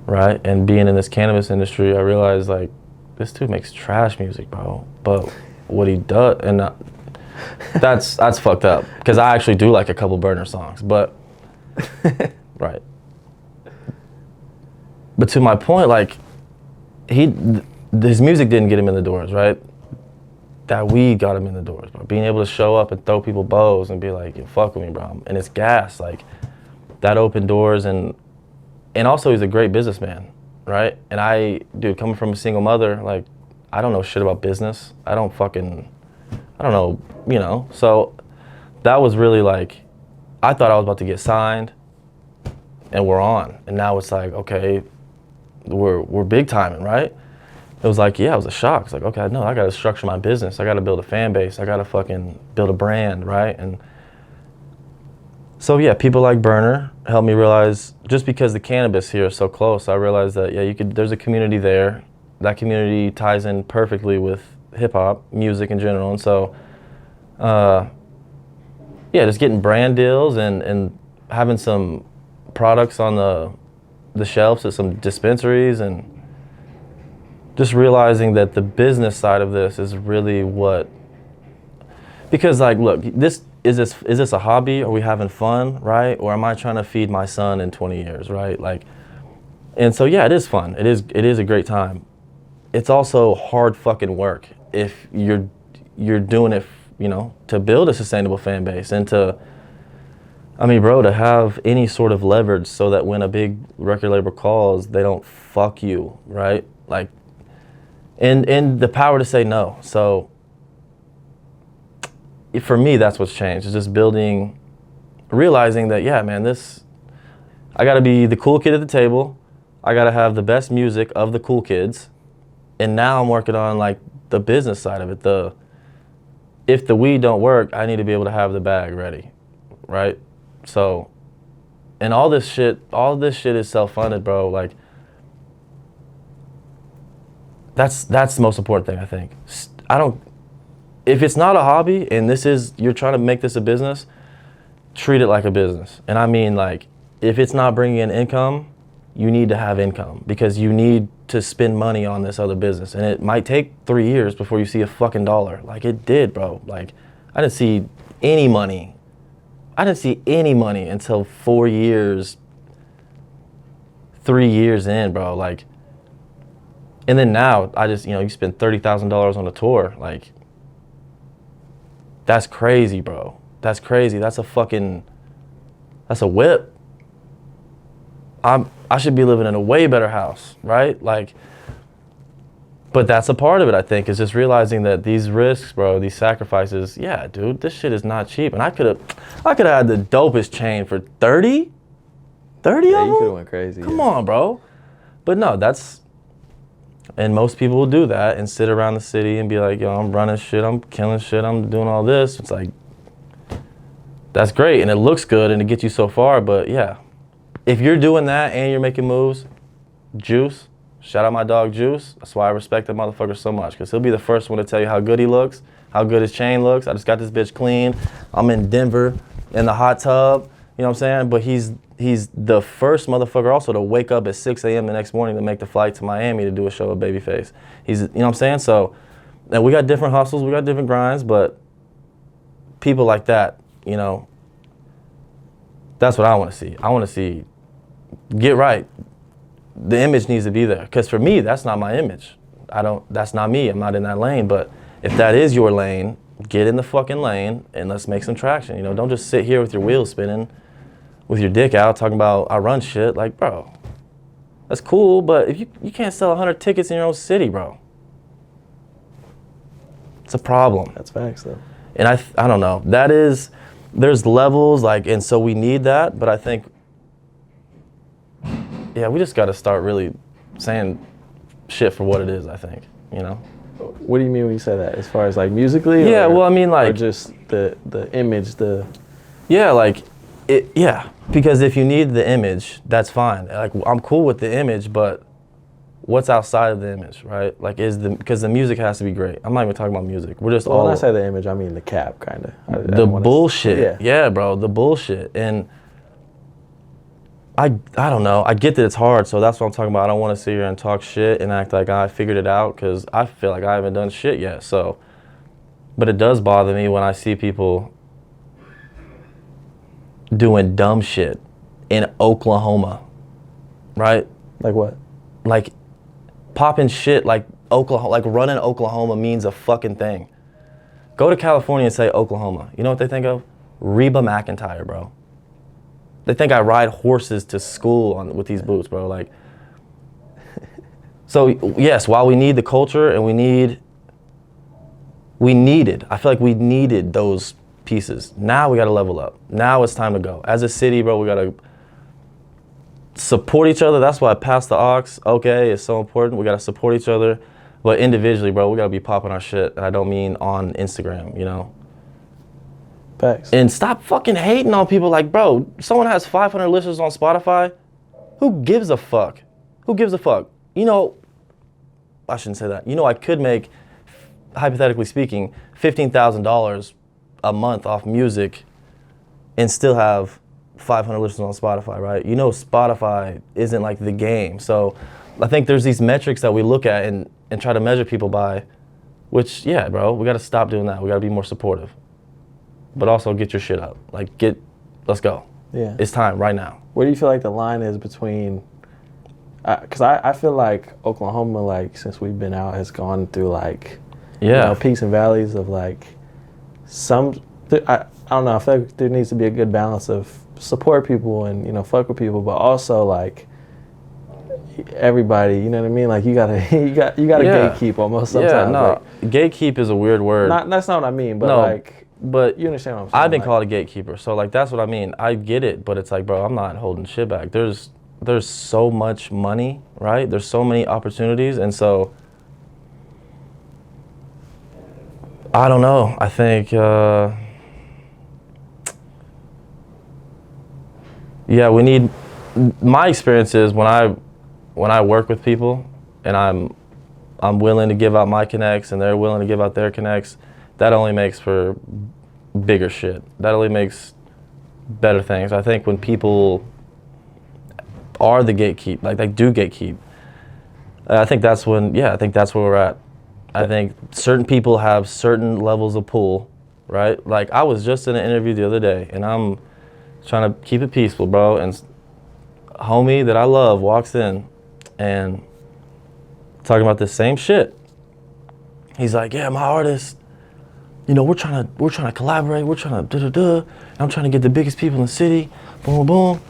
right? And being in this cannabis industry, I realized like, this dude makes trash music, bro. But what he does, and that's fucked up, because I actually do like a couple Burner songs, but right. But to my point, like, his music didn't get him in the doors, right? That weed got him in the doors, bro. Being able to show up and throw people bows and be like, yo, fuck with me, bro. And it's gas, like, that opened doors. And also he's a great businessman, right? And dude, coming from a single mother, like, I don't know shit about business. I don't know, you know? So that was really like, I thought I was about to get signed and we're on. And now it's like, okay, we're big timing, right? It was like, yeah, it was a shock. It's like, okay, no, I gotta structure my business. I gotta build a fan base. I gotta fucking build a brand, right? And so yeah, people like Burner helped me realize, just because the cannabis here is so close, I realized that, yeah, there's a community there. That community ties in perfectly with hip hop, music in general. And so, yeah, just getting brand deals and having some products on the shelves at some dispensaries, and just realizing that the business side of this is really what, because like, look, is this a hobby? Are we having fun, right? Or am I trying to feed my son in 20 years, right? Like, And so yeah, it is fun. It is a great time. It's also hard fucking work if you're doing it, you know, to build a sustainable fan base and to, I mean, bro, to have any sort of leverage so that when a big record label calls, they don't fuck you, right? Like, and the power to say no. So for me, that's what's changed. It's just realizing that, yeah, man, I gotta be the cool kid at the table. I gotta have the best music of the cool kids. And now I'm working on like the business side of it. If the weed don't work, I need to be able to have the bag ready, right? So, and all this shit is self-funded, bro. Like, that's the most important thing, I think. If it's not a hobby and you're trying to make this a business, treat it like a business. And I mean, like, if it's not bringing in income, you need to have income because you need to spend money on this other business. And it might take 3 years before you see a fucking dollar. Like it did, bro. Like I didn't see any money. Until 4 years, 3 years in, bro. Like, and then now I just, you spend $30,000 on a tour. Like, that's crazy, bro. That's crazy. That's a whip. I should be living in a way better house, right? Like, but that's a part of it, I think, is just realizing that these risks, bro, these sacrifices, yeah, dude, this shit is not cheap. And I could have had the dopest chain for 30 Yeah, of you them? could have went crazy. Come on, bro. But no, and most people will do that and sit around the city and be like, yo, I'm running shit, I'm killing shit, I'm doing all this. It's like, that's great, and it looks good, and it gets you so far, but yeah. If you're doing that and you're making moves, Juice, shout out my dog Juice. That's why I respect that motherfucker so much, because he'll be the first one to tell you how good he looks, how good his chain looks. I just got this bitch clean. I'm in Denver in the hot tub, you know what I'm saying? But he's the first motherfucker also to wake up at 6 a.m. the next morning to make the flight to Miami to do a show with Babyface. You know what I'm saying? So, and we got different hustles, we got different grinds, but people like that, that's what I want to see. I want to see, get right. The image needs to be there. Because for me, that's not my image. That's not me. I'm not in that lane. But if that is your lane, get in the fucking lane and let's make some traction. Don't just sit here with your wheels spinning, with your dick out, talking about I run shit. Like, bro, that's cool, but if you can't sell 100 tickets in your own city, bro, it's a problem. That's facts, though. And I don't know. There's levels, like, and so we need that, but I think, yeah, we just got to start really saying shit for what it is, I think, What do you mean when you say that? As far as, like, musically? Yeah, well, I mean, like... Or just the image, Yeah, like, yeah, because if you need the image, that's fine. Like, I'm cool with the image, but what's outside of the image, right? Like, because the music has to be great. I'm not even talking about music. We're just all... When I say the image, I mean the cap, kind of. The bullshit. Yeah, bro, the bullshit. And I don't know. I get that it's hard, so that's what I'm talking about. I don't want to sit here and talk shit and act like I figured it out, because I feel like I haven't done shit yet. So, but it does bother me when I see people doing dumb shit in Oklahoma, right? Like what? Like popping shit like Oklahoma, like running Oklahoma means a fucking thing. Go to California and say Oklahoma. You know what they think of? Reba McEntire, bro. They think I ride horses to school with these boots, bro. Like, so yes, while we need the culture and we needed, I feel like we needed those pieces. Now we got to level up. Now it's time to go. As a city, bro, we got to support each other. That's why Pass the Aux, OakA is so important. We got to support each other. But individually, bro, we got to be popping our shit. And I don't mean on Instagram, Facts. And stop fucking hating on people like, bro, someone has 500 listeners on Spotify. Who gives a fuck? Who gives a fuck? I shouldn't say that. I could make, hypothetically speaking, $15,000 a month off music and still have 500 listeners on Spotify, right? Spotify isn't like the game. So I think there's these metrics that we look at and try to measure people by, which, yeah, bro, we got to stop doing that. We got to be more supportive. But also get your shit up. Like, let's go. Yeah. It's time right now. Where do you feel like the line is between because I feel like Oklahoma, like since we've been out, has gone through like Yeah. peaks and valleys of like I don't know. I feel like there needs to be a good balance of support people and fuck with people, but also like everybody. You know what I mean? Like you gotta you gotta Yeah. gatekeep almost sometimes. Yeah, no. Like, Gatekeep is a weird word. that's not what I mean, but No, like but you understand what I'm saying? I've been like, called a gatekeeper, so like that's what I mean. I get it, but it's like, bro, I'm not holding shit back. There's so much money, right? There's so many opportunities, and so I don't know. I think yeah, we need. My experience is when I work with people and I'm willing to give out my connects and they're willing to give out their connects, that only makes for bigger shit. That only makes better things. I think when people are the gatekeep, like they do gatekeep, I think that's when, I think that's where we're at. I think certain people have certain levels of pull, right? Like I was just in an interview the other day and I'm trying to keep it peaceful, bro, and homie that I love walks in and talking about this same shit. He's like, yeah, my artist, we're trying to collaborate, we're trying to and I'm trying to get the biggest people in the city, boom, boom.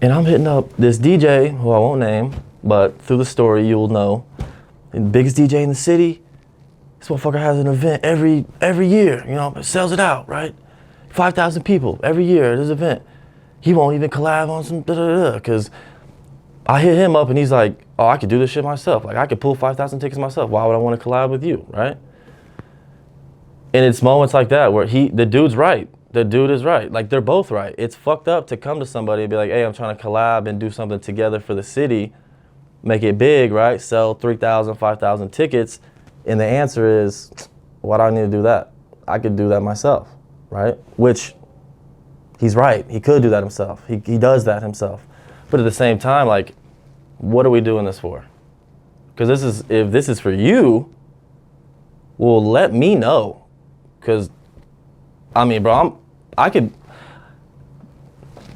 And I'm hitting up this DJ, who I won't name, but through the story you'll know, the biggest DJ in the city. This motherfucker has an event every year, sells it out, right? 5,000 people every year at his event. He won't even collab on some because I hit him up and he's like, oh, I could do this shit myself. Like I could pull 5,000 tickets myself. Why would I want to collab with you, right? And it's moments like that where the dude's right. The dude is right. Like they're both right. It's fucked up to come to somebody and be like, hey, I'm trying to collab and do something together for the city, make it big, right? Sell 3,000, 5,000 tickets. And the answer is, why do I need to do that? I could do that myself, right? Which he's right. He could do that himself. He does that himself. But at the same time, like, what are we doing this for? Because if this is for you, well, let me know. Because, I mean, bro, I could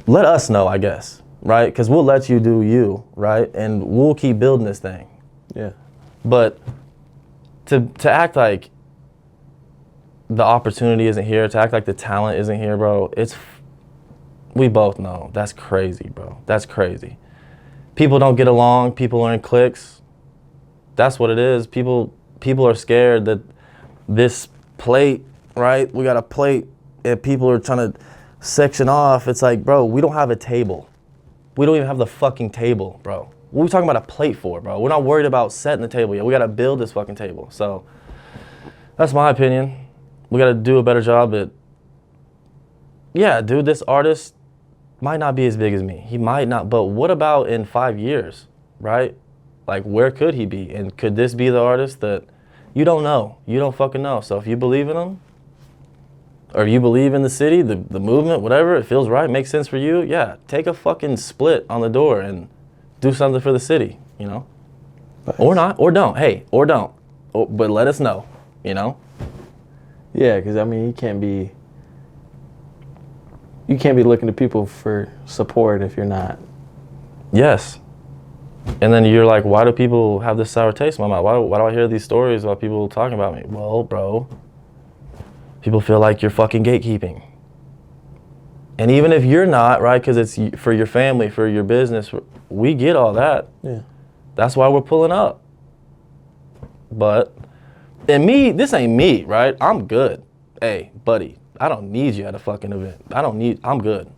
let us know, I guess, right? Because we'll let you do you, right? And we'll keep building this thing. Yeah. But to act like the opportunity isn't here, to act like the talent isn't here, bro, we both know that's crazy, bro. That's crazy. People don't get along. People are in cliques. That's what it is. People are scared that this plate, right? We got a plate and people are trying to section off. It's like, bro, we don't have a table. We don't even have the fucking table, bro. What are we talking about a plate for, bro? We're not worried about setting the table yet. We got to build this fucking table. So that's my opinion. We got to do a better job at, yeah, dude, this artist might not be as big as me. He might not, but what about in 5 years, right? Like, where could he be? And could this be the artist that you don't know? You don't fucking know. So if you believe in him, or you believe in the city, the movement, whatever, it feels right, makes sense for you, yeah, take a fucking split on the door and do something for the city, Nice. Or not, or don't. Hey, or don't. But let us know, Yeah, because I mean, you can't be looking to people for support if you're not. Yes. And then you're like, why do people have this sour taste in my mouth? Why do I hear these stories about people talking about me? Well, bro, people feel like you're fucking gatekeeping. And even if you're not, right, because it's for your family, for your business, we get all that. Yeah. That's why we're pulling up. But, and me, this ain't me, right? I'm good. Hey, buddy, I don't need you at a fucking event. I'm good.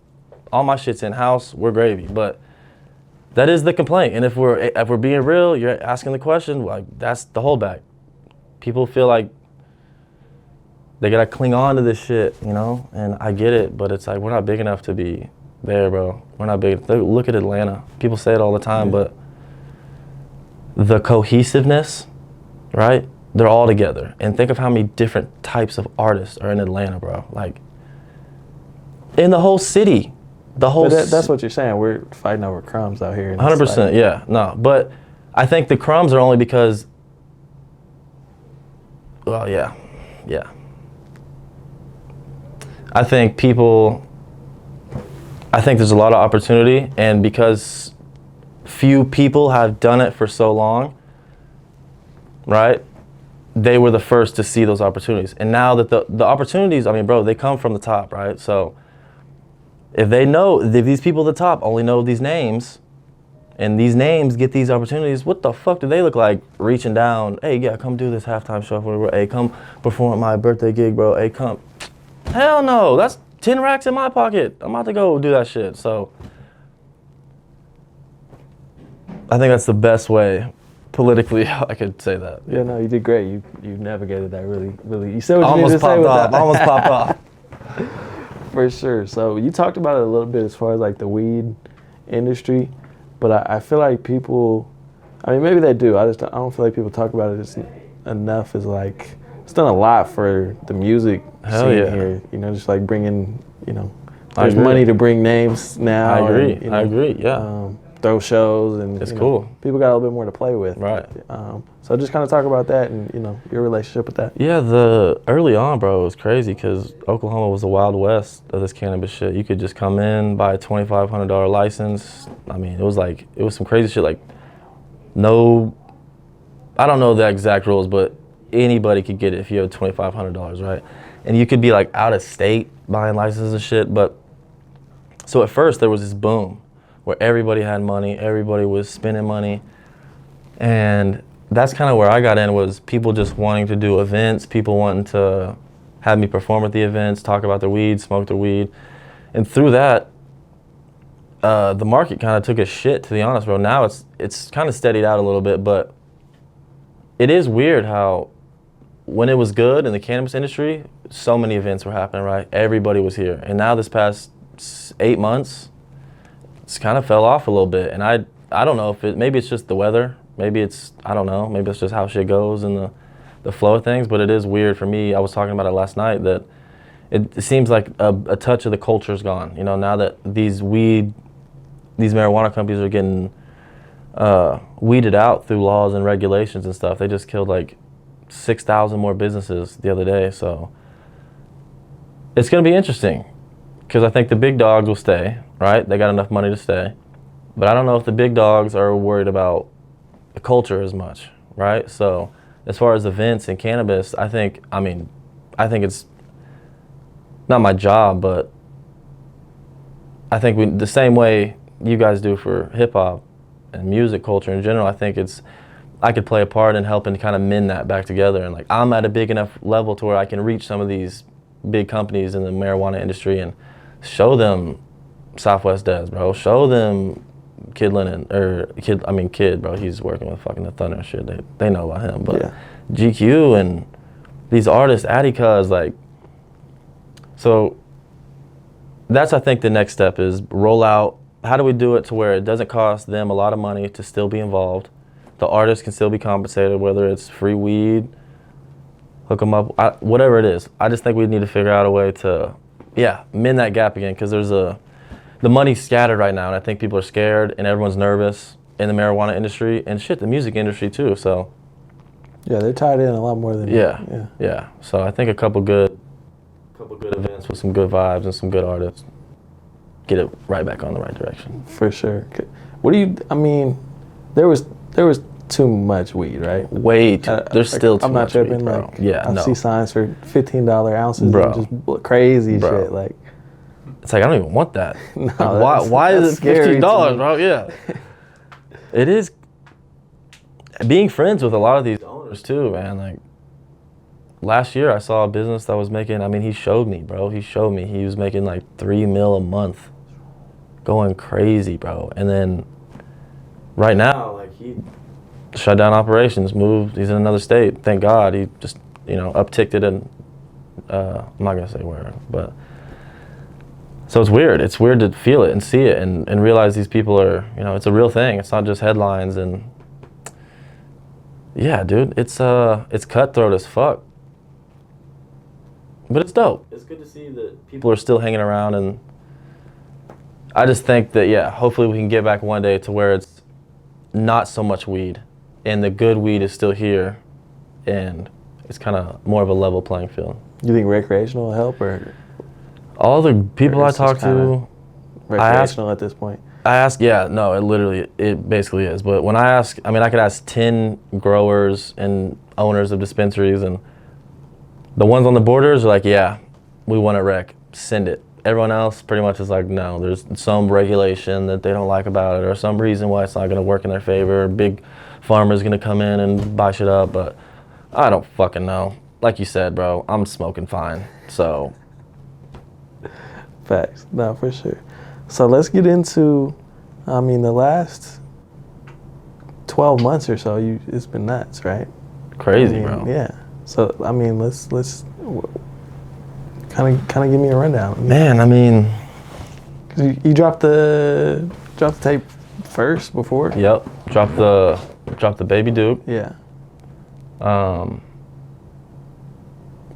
All my shit's in-house, we're gravy. But that is the complaint. And if we're being real, you're asking the question, like, that's the holdback. People feel like they gotta cling on to this shit, and I get it, but it's like, we're not big enough to be there, bro. We're not big. Look at Atlanta. People say it all the time, but the cohesiveness, right? They're all together. And think of how many different types of artists are in Atlanta, bro. Like, in the whole city. That's what you're saying. We're fighting over crumbs out here. 100%, yeah. No, but I think the crumbs are only because, well, yeah. I think there's a lot of opportunity, and because few people have done it for so long, right? They were the first to see those opportunities. And now that the opportunities, I mean, bro, they come from the top, right? So if these people at the top only know these names, and these names get these opportunities, what the fuck do they look like reaching down? Hey, yeah, come do this halftime show for me. Hey, come perform at my birthday gig, bro. Hey, come. Hell no, that's 10 racks in my pocket. I'm about to go do that shit. So I think that's the best way politically I could say that. Yeah, no, you did great. You navigated that really. You said what you Almost needed to say with that. Almost popped off. For sure. So you talked about it a little bit as far as like the weed industry, but I feel like people, I mean, maybe they do. I don't feel like people talk about it enough. Is like it's done a lot for the music Hell scene yeah. here. You know, just like bringing, you know, there's money to bring names now. I agree. And, you know, I agree. Yeah. Throw shows and It's you know, cool. People got a little bit more to play with. Right. So just kind of talk about that and you know your relationship with that. Yeah, the early on, bro, it was crazy because Oklahoma was the Wild West of this cannabis shit. You could just come in, buy a $2,500 license. I mean, it was some crazy shit. Like, no, I don't know the exact rules, but anybody could get it if you have $2,500, right? And you could be like out of state buying licenses and shit. But so at first there was this boom where everybody had money, everybody was spending money, and that's kind of where I got in, was people just wanting to do events, people wanting to have me perform at the events, talk about their weed, smoke their weed. And through that, the market kind of took a shit, to be honest, bro. Now it's kind of steadied out a little bit, but it is weird how when it was good in the cannabis industry, so many events were happening, right? Everybody was here. And now this past 8 months, it's kind of fell off a little bit. And I don't know if maybe it's just the weather. Maybe it's, I don't know, maybe it's just how shit goes and the flow of things, but it is weird for me. I was talking about it last night that it seems like a touch of the culture's gone. You know, now that these marijuana companies are getting weeded out through laws and regulations and stuff. They just killed like 6,000 more businesses the other day. So it's going to be interesting because I think the big dogs will stay, right? They got enough money to stay. But I don't know if the big dogs are worried about the culture as much, right? So as far as events and cannabis, I think it's not my job, but I think the same way you guys do for hip hop and music culture in general, I think I could play a part in helping to kind of mend that back together. And like, I'm at a big enough level to where I can reach some of these big companies in the marijuana industry and show them Southwest Des, bro. Show them Kid, bro. He's working with fucking the Thunder and shit. They know about him, but yeah. GQ and these artists, Addy Cuz, like, so that's, I think, the next step is roll out. How do we do it to where it doesn't cost them a lot of money to still be involved? The artists can still be compensated, whether it's free weed, hook them up, whatever it is. I just think we need to figure out a way to, mend that gap again, because the money's scattered right now, and I think people are scared and everyone's nervous in the marijuana industry and shit, the music industry too. So yeah, they're tied in a lot more than yeah. So I think a couple good events with some good vibes and some good artists get it right back on the right direction. For sure. There was too much weed, right? Way too. There's still too much weed, I'm not tripping. bro. I see signs for $15 ounces, bro. And just crazy shit. Like, it's like, I don't even want that. No, why is it $15, bro? Yeah. It is. Being friends with a lot of these owners too, man. Like, last year I saw a business that was making, he showed me, bro. He showed me he was making like $3 million a month. Going crazy, bro. And then right now, like, he shut down operations, moved, he's in another state. Thank God. He just, upticked it and I'm not gonna say where, but so it's weird. It's weird to feel it and see it and realize these people are, it's a real thing. It's not just headlines. And yeah, dude, it's cutthroat as fuck. But it's dope. It's good to see that people are still hanging around, and I just think that, hopefully we can get back one day to where it's not so much weed and the good weed is still here and it's kind of more of a level playing field. You think recreational will help, or all the people I talk to, recreational at this point? I ask, yeah, no, it basically is. But when I ask, I mean, I could ask 10 growers and owners of dispensaries, and the ones on the borders are like, yeah, we want it rec, send it. Everyone else pretty much is like, no, there's some regulation that they don't like about it, or some reason why it's not gonna work in their favor. Big farmer's gonna come in and buy shit up, but I don't fucking know. Like you said, bro, I'm smoking fine, so. Facts, no, for sure. So let's get into, I mean, the last 12 months or so, it's been nuts, right? Crazy, I mean, bro. Yeah. So I mean, let's kind of give me a rundown. Man, I mean, 'Cause you dropped the tape first before. yep. Drop the Baby Duke. Yeah.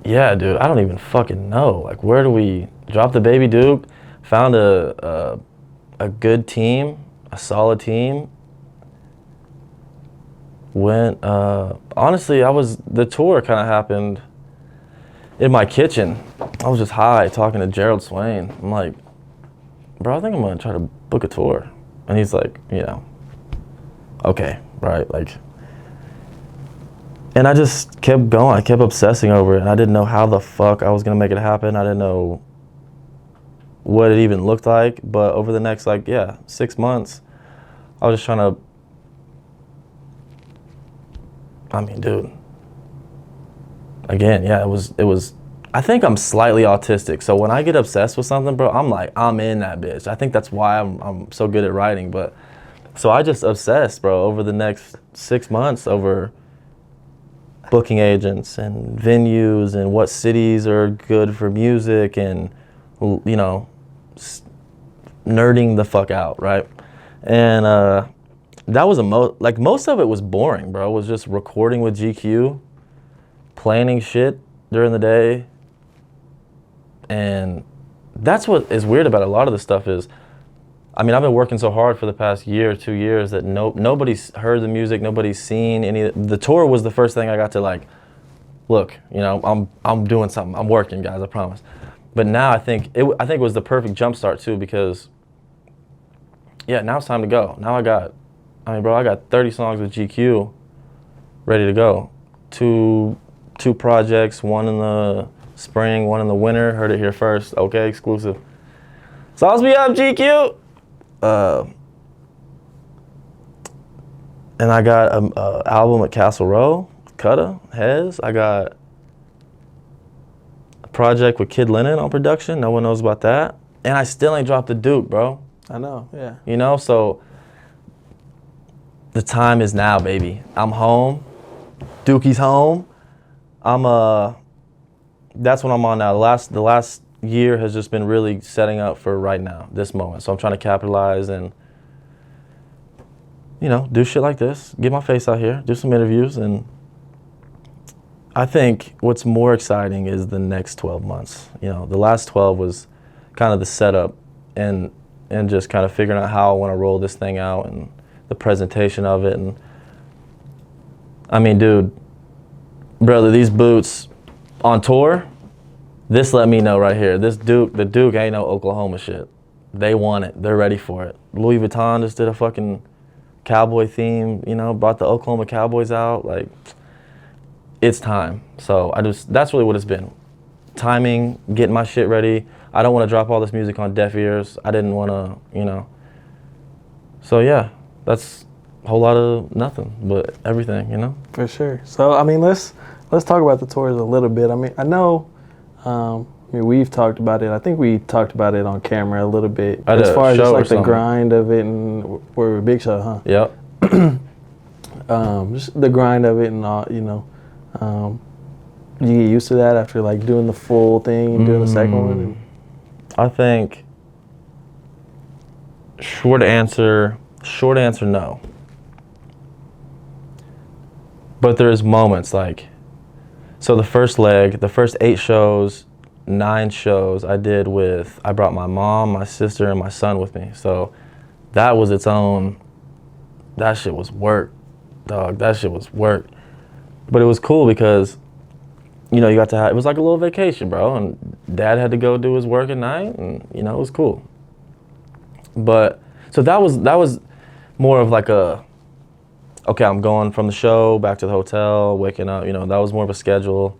Yeah, dude. I don't even fucking know. Like, where do we drop the Baby Duke? Found a good team, a solid team. Went. Honestly, the tour kind of happened in my kitchen. I was just high talking to Gerald Swain. I'm like, bro, I think I'm gonna try to book a tour. And he's like, okay, right, like. And I just kept going. I kept obsessing over it. And I didn't know how the fuck I was gonna make it happen. I didn't know what it even looked like. But over the next 6 months, I was just trying to. I mean, dude. Again, yeah, it was. I think I'm slightly autistic. So when I get obsessed with something, bro, I'm in that bitch. I think that's why I'm so good at writing. But so I just obsessed, bro, over the next 6 months over booking agents and venues and what cities are good for music and, nerding the fuck out, right? And that was most of it was boring, bro. It was just recording with GQ, planning shit during the day. And that's what is weird about a lot of this stuff is, I mean, I've been working so hard for the past year or 2 years that nobody's heard the music, nobody's seen any. The tour was the first thing I got to look, I'm doing something, I'm working, guys, I promise. But now I think it was the perfect jump start too, because now it's time to go. Now I got 30 songs with GQ ready to go. Two projects, one in the spring, one in the winter. Heard it here first. OakA exclusive. Sauce me up, GQ. And I got an album at Castle Row, Cutta, Hez. I got a project with Kid Lennon on production. No one knows about that. And I still ain't dropped the Duke, bro. I know, yeah. So the time is now, baby. I'm home. Dookie's home. That's what I'm on now. The last year has just been really setting up for right now, this moment. So I'm trying to capitalize and, do shit like this, get my face out here, do some interviews. And I think what's more exciting is the next 12 months. The last 12 was kind of the setup and just kind of figuring out how I want to roll this thing out and the presentation of it. And I mean, dude, brother, these boots on tour, this let me know right here. The Duke ain't no Oklahoma shit. They want it. They're ready for it. Louis Vuitton just did a fucking cowboy theme, brought the Oklahoma Cowboys out. Like, it's time. So that's really what it's been. Timing, getting my shit ready. I don't want to drop all this music on deaf ears. I didn't want to, So yeah, that's a whole lot of nothing, but everything, For sure. So I mean, let's talk about the tours a little bit. I mean, I know, we've talked about it. I think we talked about it on camera a little bit. As far as just the grind of it, and we're a big show, huh? Yep. Just the grind of it and all, you get used to that after doing the full thing and doing the second one. I think short answer, no. But there's moments so the first leg, the first 8 shows, 9 shows I brought my mom, my sister, and my son with me. So that was that shit was work, dog. That shit was work. But it was cool because, you got to it was like a little vacation, bro. And Dad had to go do his work at night, and, it was cool. But So that was more of like a, okay, I'm going from the show back to the hotel, waking up, you know, that was more of a schedule.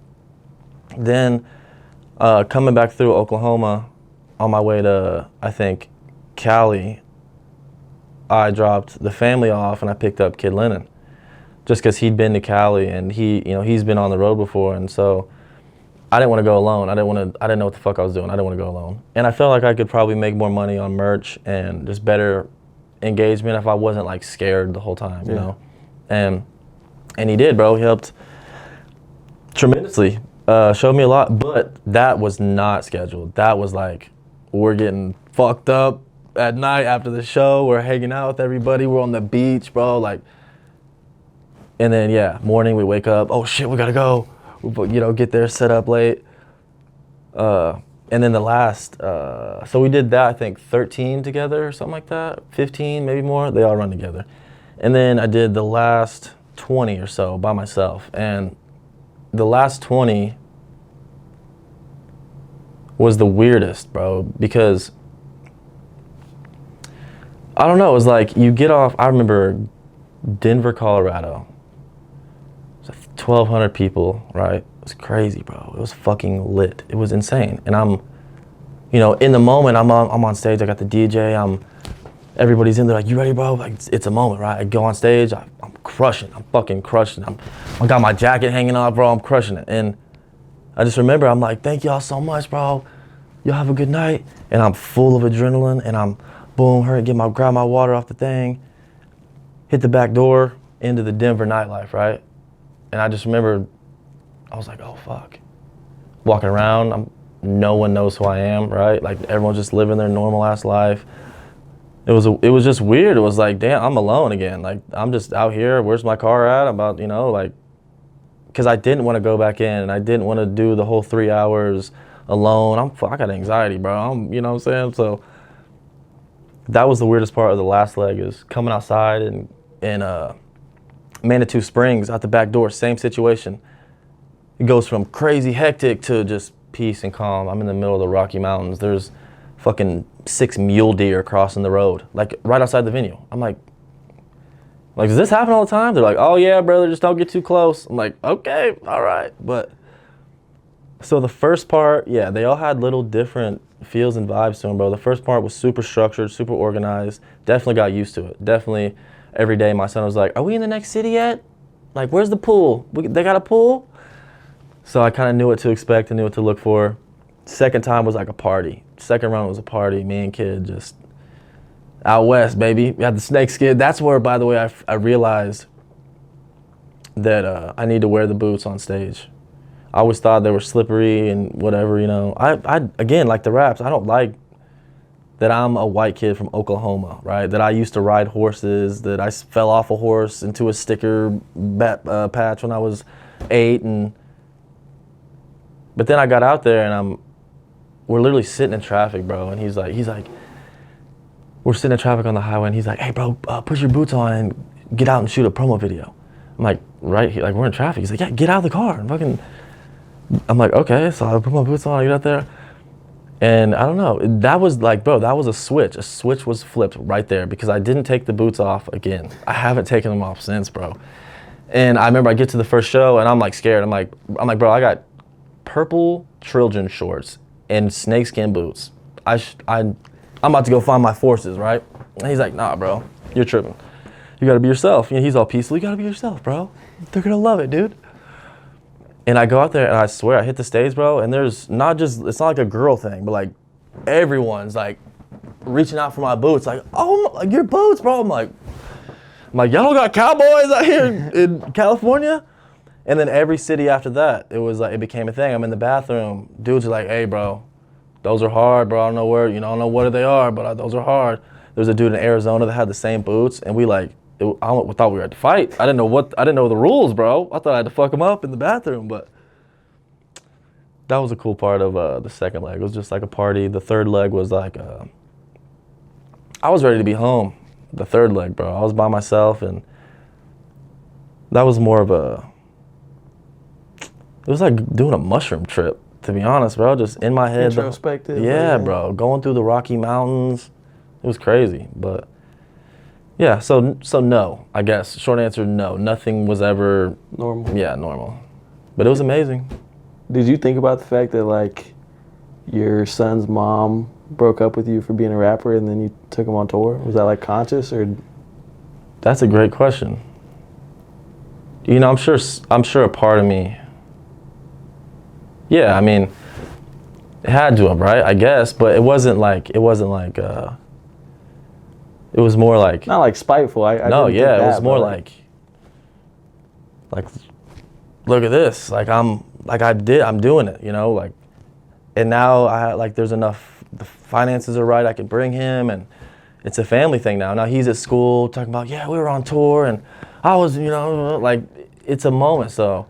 Then coming back through Oklahoma on my way to, I think, Cali, I dropped the family off and I picked up Kid Lennon just because he'd been to Cali and he's been on the road before, and so I didn't want to go alone. I didn't know what the fuck I was doing. I didn't want to go alone. And I felt like I could probably make more money on merch and just better engagement if I wasn't like scared the whole time, you know? And he did, bro. He helped tremendously. Showed me a lot, but that was not scheduled. That was like, we're getting fucked up at night after the show. We're hanging out with everybody. We're on the beach, bro. Like, and then, yeah, morning we wake up. Oh shit, we gotta go. You know, get there, set up late. And then the last, so we did that, I think 13 together or something like that. 15, maybe more. They all run together. And then I did the last 20 or so by myself. And the last 20 was the weirdest, bro, because I don't know, it was like you get off, I remember Denver, Colorado. It was 1,200 people, right? It was crazy, bro. It was fucking lit. It was insane. And I'm, you know, in the moment, I'm on stage, I got the DJ, everybody's in there like, you ready, bro? Like, it's a moment, right? I go on stage, I'm crushing, I'm fucking crushing. I got my jacket hanging off, bro, I'm crushing it. And I just remember, I'm like, thank y'all so much, bro. Y'all have a good night. And I'm full of adrenaline, and I'm, boom, grab my water off the thing, hit the back door into the Denver nightlife, right? And I just remember, I was like, oh, fuck. Walking around, no one knows who I am, right? Like, everyone's just living their normal ass life. It was just weird. It was like, damn, I'm alone again. Like, I'm just out here. Where's my car at? I'm about, you know, like, because I didn't want to go back in, and I didn't want to do the whole 3 hours alone. I got anxiety, bro. You know what I'm saying? So that was the weirdest part of the last leg, is coming outside and Manitou Springs out the back door, same situation. It goes from crazy hectic to just peace and calm. I'm in the middle of the Rocky Mountains. There's fucking 6 mule deer crossing the road, like right outside the venue. I'm like, does this happen all the time? They're like, oh yeah, brother, just don't get too close. I'm like, okay, all right. But so the first part, yeah, they all had little different feels and vibes to them, bro. The first part was super structured, super organized. Definitely got used to it. Definitely every day my son was like, are we in the next city yet? Like, where's the pool? They got a pool? So I kind of knew what to expect and knew what to look for. Second time was like a party. Second run was a party. Me and Kid just out west, baby. We had the snake skin. That's where, by the way, I realized that I need to wear the boots on stage. I always thought they were slippery and whatever, you know. I again, like the raps, I don't like that I'm a white kid from Oklahoma, right? That I used to ride horses, that I fell off a horse into a sticker patch when I was 8. But then I got out there and we're literally sitting in traffic, bro. And he's like, we're sitting in traffic on the highway, and he's like, hey, bro, put your boots on and get out and shoot a promo video. I'm like, right here, like we're in traffic. He's like, yeah, get out of the car. And I'm like, okay. So I put my boots on, I get out there. And I don't know, that was like, bro, that was a switch. A switch was flipped right there because I didn't take the boots off again. I haven't taken them off since, bro. And I remember I get to the first show and I'm like scared. I'm like, bro, I got purple Trojan shorts and snakeskin boots. I'm about to go find my forces, right? And he's like, nah, bro, you're tripping. You gotta be yourself. You know, he's all peaceful. You gotta be yourself, bro. They're gonna love it, dude. And I go out there and I swear I hit the stage, bro, and it's not like a girl thing, but like everyone's like reaching out for my boots, like, oh, like your boots, bro. I'm like, y'all don't got cowboys out here in California? And then every city after that, it was like, it became a thing. I'm in the bathroom. Dudes are like, hey, bro, those are hard, bro. I don't know where, I don't know what they are, but those are hard. There's a dude in Arizona that had the same boots, and we like, I thought we were at the fight. I didn't know the rules, bro. I thought I had to fuck him up in the bathroom, but that was a cool part of the second leg. It was just like a party. The third leg was like, I was ready to be home. The third leg, bro. I was by myself, and that was more of it was like doing a mushroom trip, to be honest, bro. Just in my head. Introspective. Yeah, bro. Going through the Rocky Mountains. It was crazy, but Yeah, so no, I guess. Short answer, no. Nothing was ever, Normal. yeah, normal. But it was amazing. Did you think about the fact that like your son's mom broke up with you for being a rapper and then you took him on tour? Was that like conscious or? That's a great question. You know, I'm sure a part of me. Yeah, I mean, it had to have, right? I guess, but it wasn't like it was more like Not like spiteful. I no, didn't yeah, think it was that, more but, like look at this. Like I'm doing it, you know, like and now like there's enough, the finances are right, I can bring him, and it's a family thing now. Now he's at school talking about, yeah, we were on tour and I was, you know, like it's a moment. So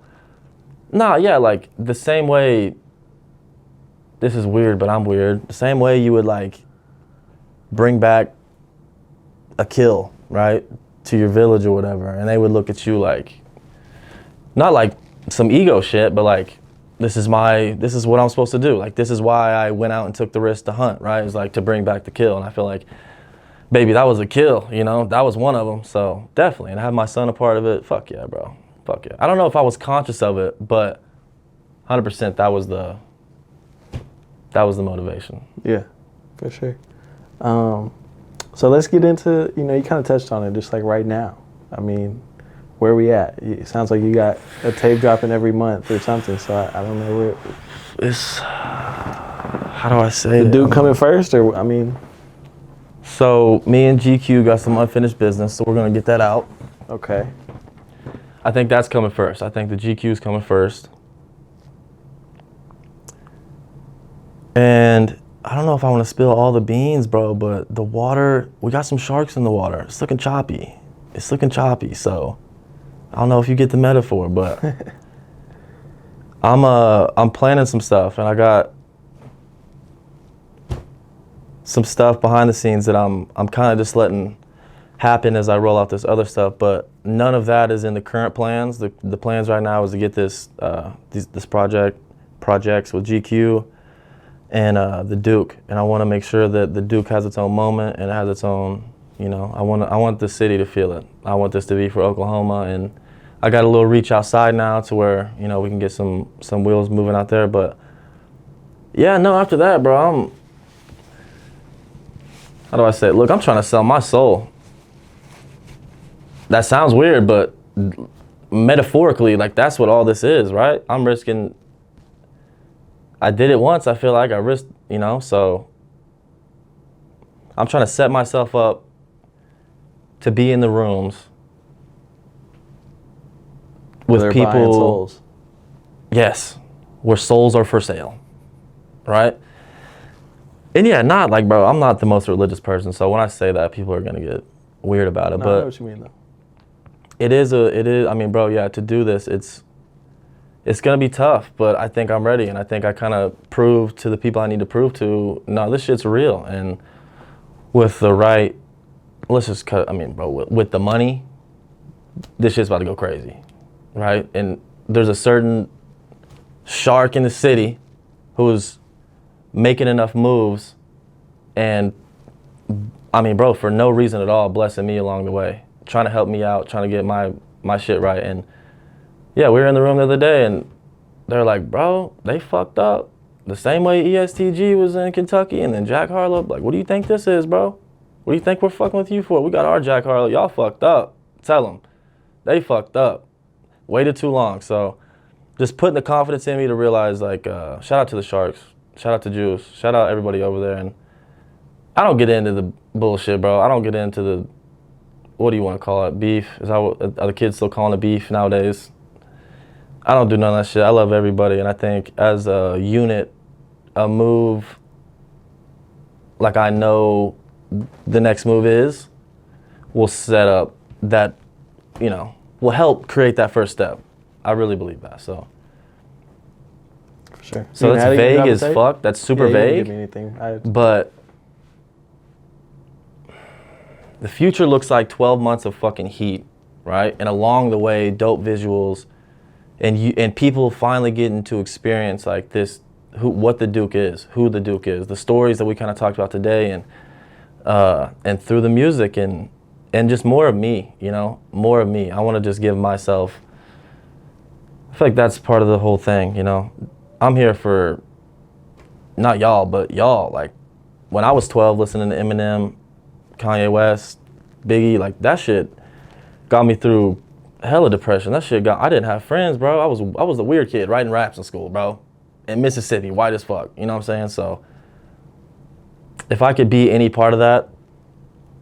nah, yeah, like the same way, this is weird, but I'm weird. The same way you would like bring back a kill, right, to your village or whatever, and they would look at you like, not like some ego shit, but like, this is what I'm supposed to do. Like, this is why I went out and took the risk to hunt, right? It's like to bring back the kill. And I feel like, baby, that was a kill, you know? That was one of them. So definitely, and have my son a part of it. Fuck yeah, bro. Fuck yeah. I don't know if I was conscious of it, but 100% that was the motivation. Yeah, for sure. So let's get into, you know, you kind of touched on it, just like right now. I mean, where we at? It sounds like you got a tape dropping every month or something, so I don't know where. It's, how do I say it? The dude coming first, or, I mean? So me and GQ got some unfinished business, so we're gonna get that out. Okay. I think that's coming first. I think the GQ is coming first. And I don't know if I want to spill all the beans, bro, but the water, we got some sharks in the water. It's looking choppy. So I don't know if you get the metaphor, but I'm planning some stuff, and I got some stuff behind the scenes that I'm kind of just letting happen as I roll out this other stuff, but none of that is in the current plans. The plans right now is to get this projects with GQ and the Duke, and I want to make sure that the Duke has its own moment and it has its own, you know, I want the city to feel it. I want this to be for Oklahoma, and I got a little reach outside now to where, you know, we can get some wheels moving out there. But yeah, no, after that, bro, how do I say it? Look, I'm trying to sell my soul. That sounds weird, but metaphorically, like, that's what all this is, right? I'm risking. I did it once, I feel like I risked, you know, so I'm trying to set myself up to be in the rooms with people. Buying souls. Yes, where souls are for sale, right? And yeah, not like, bro, I'm not the most religious person, so when I say that, people are gonna get weird about it. No, but I know what you mean, though. it is, I mean, bro, yeah, to do this, it's gonna be tough, but I think I'm ready, and I think I kind of proved to the people I need to prove to, no, this shit's real, and with the right, let's just cut, I mean, bro, with the money, this shit's about to go crazy, right? And there's a certain shark in the city who's making enough moves, and I mean, bro, for no reason at all, blessing me along the way, trying to help me out, trying to get my shit right. And yeah, we were in the room the other day, and they're like, bro, they fucked up the same way ESTG was in Kentucky, and then Jack Harlow. Like, what do you think this is, bro? What do you think we're fucking with you for? We got our Jack Harlow. Y'all fucked up. Tell them. They fucked up. Waited too long. So just putting the confidence in me to realize, like, shout out to the Sharks. Shout out to Juice. Shout out everybody over there. And I don't get into the bullshit, bro. I don't get into the, what do you want to call it, beef? Is that what, are the kids still calling it beef nowadays? I don't do none of that shit. I love everybody, and I think as a unit, a move like I know the next move is, will set up that, you know, will help create that first step. I really believe that, so. For sure. So that's vague as fuck. That's super vague. Give me anything. But the future looks like 12 months of fucking heat, right? And along the way, dope visuals, and people finally getting to experience like this, what the Duke is, who the Duke is, the stories that we kind of talked about today, and through the music, and and just more of me, you know, more of me. I want to just give myself, I feel like that's part of the whole thing, you know. I'm here for, not y'all, but y'all. Like, when I was 12 listening to Eminem, Kanye West, Biggie, like, that shit got me through hella depression. That shit I didn't have friends, bro. I was the weird kid writing raps in school, bro. In Mississippi, white as fuck, you know what I'm saying? So, if I could be any part of that,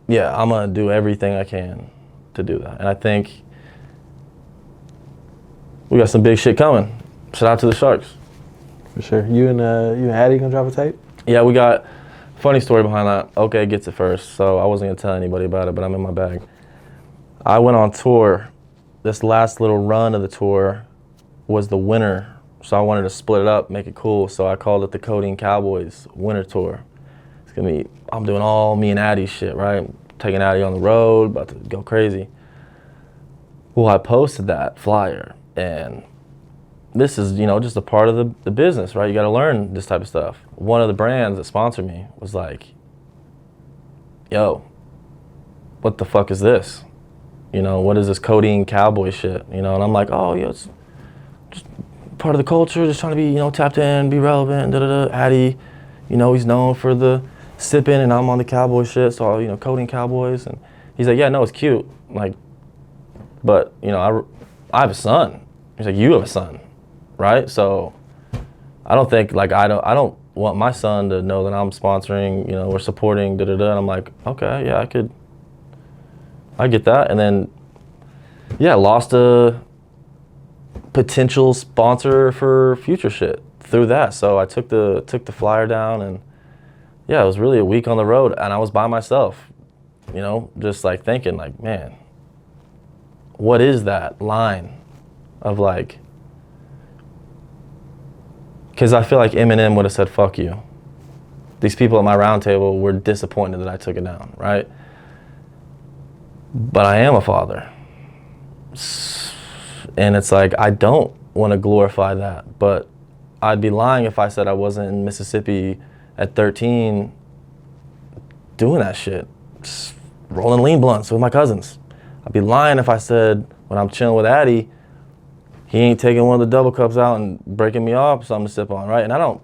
yeah, I'm gonna do everything I can to do that. And I think we got some big shit coming. Shout out to the Sharks. For sure. You and Addy gonna drop a tape? Yeah, we got, funny story behind that. OakA gets it first, so I wasn't gonna tell anybody about it, but I'm in my bag. I went on tour. This last little run of the tour was the winter, so I wanted to split it up, make it cool, so I called it the Codeine Cowboys Winter Tour. It's gonna be, I'm doing all me and Addy shit, right? Taking Addy on the road, about to go crazy. Well, I posted that flyer, and this is, you know, just a part of the business, right? You gotta learn this type of stuff. One of the brands that sponsored me was like, yo, what the fuck is this? You know, what is this Codeine Cowboy shit? You know, and I'm like, oh, yeah, it's just part of the culture, just trying to be, you know, tapped in, be relevant, da-da-da. Addy, you know, he's known for the sipping, and I'm on the cowboy shit, so, you know, Codeine Cowboys. And he's like, yeah, no, it's cute. I'm like, but, you know, I have a son. He's like, you have a son, right? So I don't think, like, I don't want my son to know that I'm sponsoring, you know, or supporting, da-da-da. And I'm like, okay, yeah, I get that. And then, yeah, lost a potential sponsor for future shit through that. So I took the flyer down, and yeah, it was really a week on the road, and I was by myself, you know, just like thinking like, man, what is that line of like, because I feel like Eminem would have said, fuck you. These people at my round table were disappointed that I took it down, right? But I am a father. And it's like, I don't want to glorify that, but I'd be lying if I said I wasn't in Mississippi at 13 doing that shit, just rolling lean blunts with my cousins. I'd be lying if I said when I'm chilling with Addy, he ain't taking one of the double cups out and breaking me off something to sip on, right? And I don't,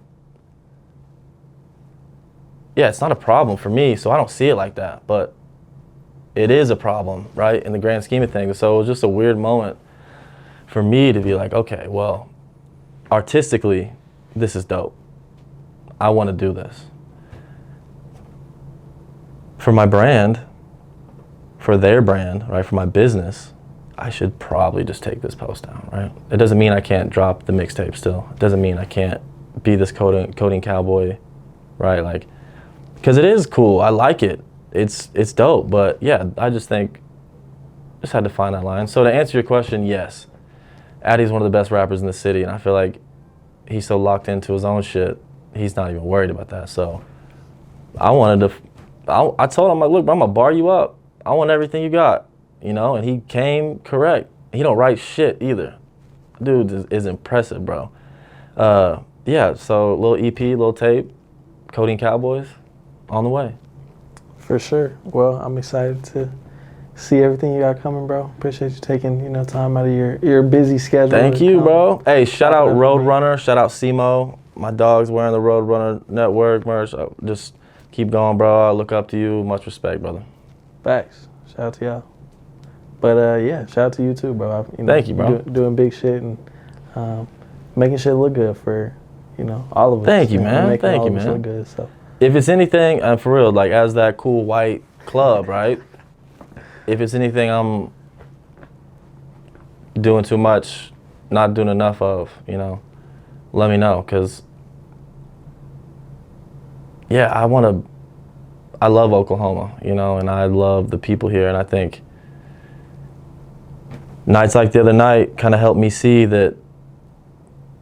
yeah, it's not a problem for me, so I don't see it like that, but it is a problem, right, in the grand scheme of things. So it was just a weird moment for me to be like, okay, well, artistically, this is dope. I want to do this. For my brand, for their brand, right, for my business, I should probably just take this post down, right? It doesn't mean I can't drop the mixtape still. It doesn't mean I can't be this Codeine Cowboy, right? Like, because it is cool. I like it. It's dope. But yeah, I just think, just had to find that line. So to answer your question, yes, Addy's one of the best rappers in the city, and I feel like he's so locked into his own shit, he's not even worried about that. So I wanted to, I told him, like, look, bro, I'm gonna bar you up. I want everything you got, you know? And he came correct. He don't write shit either. Dude is impressive, bro. Yeah, so little EP, little tape, Codeine Cowboys, on the way. For sure. Well, I'm excited to see everything you got coming, bro. Appreciate you taking, you know, time out of your busy schedule. Thank you, bro. Hey, shout out Roadrunner, shout out Simo. My dog's wearing the Roadrunner Network merch. Just keep going, bro. I look up to you. Much respect, brother. Facts. Shout out to y'all. But yeah, shout out to you too, bro. You know, thank you, bro. Doing big shit and making shit look good for, you know, all of us. Thank you, man. Thank you, man. Look good, so. If it's anything, and for real, like as that cool white club, right? If it's anything I'm doing too much, not doing enough of, you know, let me know, because yeah, I love Oklahoma, you know, and I love the people here, and I think nights like the other night kind of helped me see that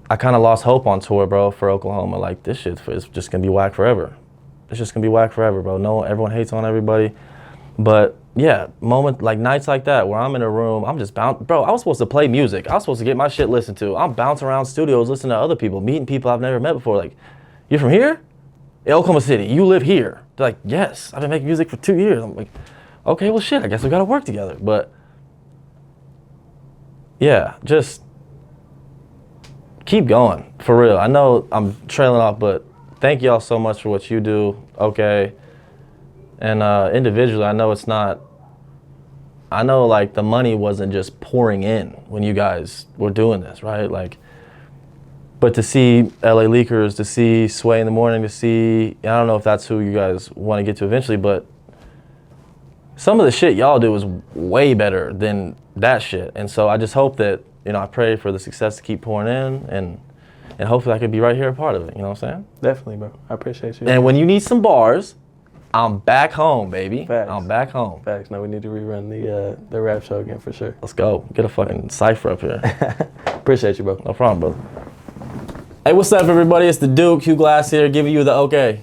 I kind of lost hope on tour, bro, for Oklahoma. Like, this shit is just gonna be whack forever. It's just gonna be whack forever, bro. No, everyone hates on everybody, but yeah, nights like that where I'm in a room, I'm just bro, I was supposed to play music. I was supposed to get my shit listened to. I'm bouncing around studios, listening to other people, meeting people I've never met before. Like, you're from here? In Oklahoma City, you live here? They're like, yes, I've been making music for 2 years. I'm like, okay, well, shit, I guess we got to work together. But yeah, just keep going, for real. I know I'm trailing off, but thank y'all so much for what you do, okay? And individually, I know it's not, I know like the money wasn't just pouring in when you guys were doing this, right? Like, but to see LA Leakers, to see Sway in the Morning, to see, I don't know if that's who you guys want to get to eventually, but some of the shit y'all do is way better than that shit. And so I just hope that, you know, I pray for the success to keep pouring in, and hopefully I could be right here a part of it, you know what I'm saying? Definitely, bro. I appreciate you. And when you need some bars, I'm back home, baby. Facts. I'm back home. Facts. No, we need to rerun the rap show again for sure. Let's go. Get a fucking cipher up here. Appreciate you, bro. No problem, brother. Hey, what's up, everybody? It's the Duke, Hugh Glass here, giving you the OakA.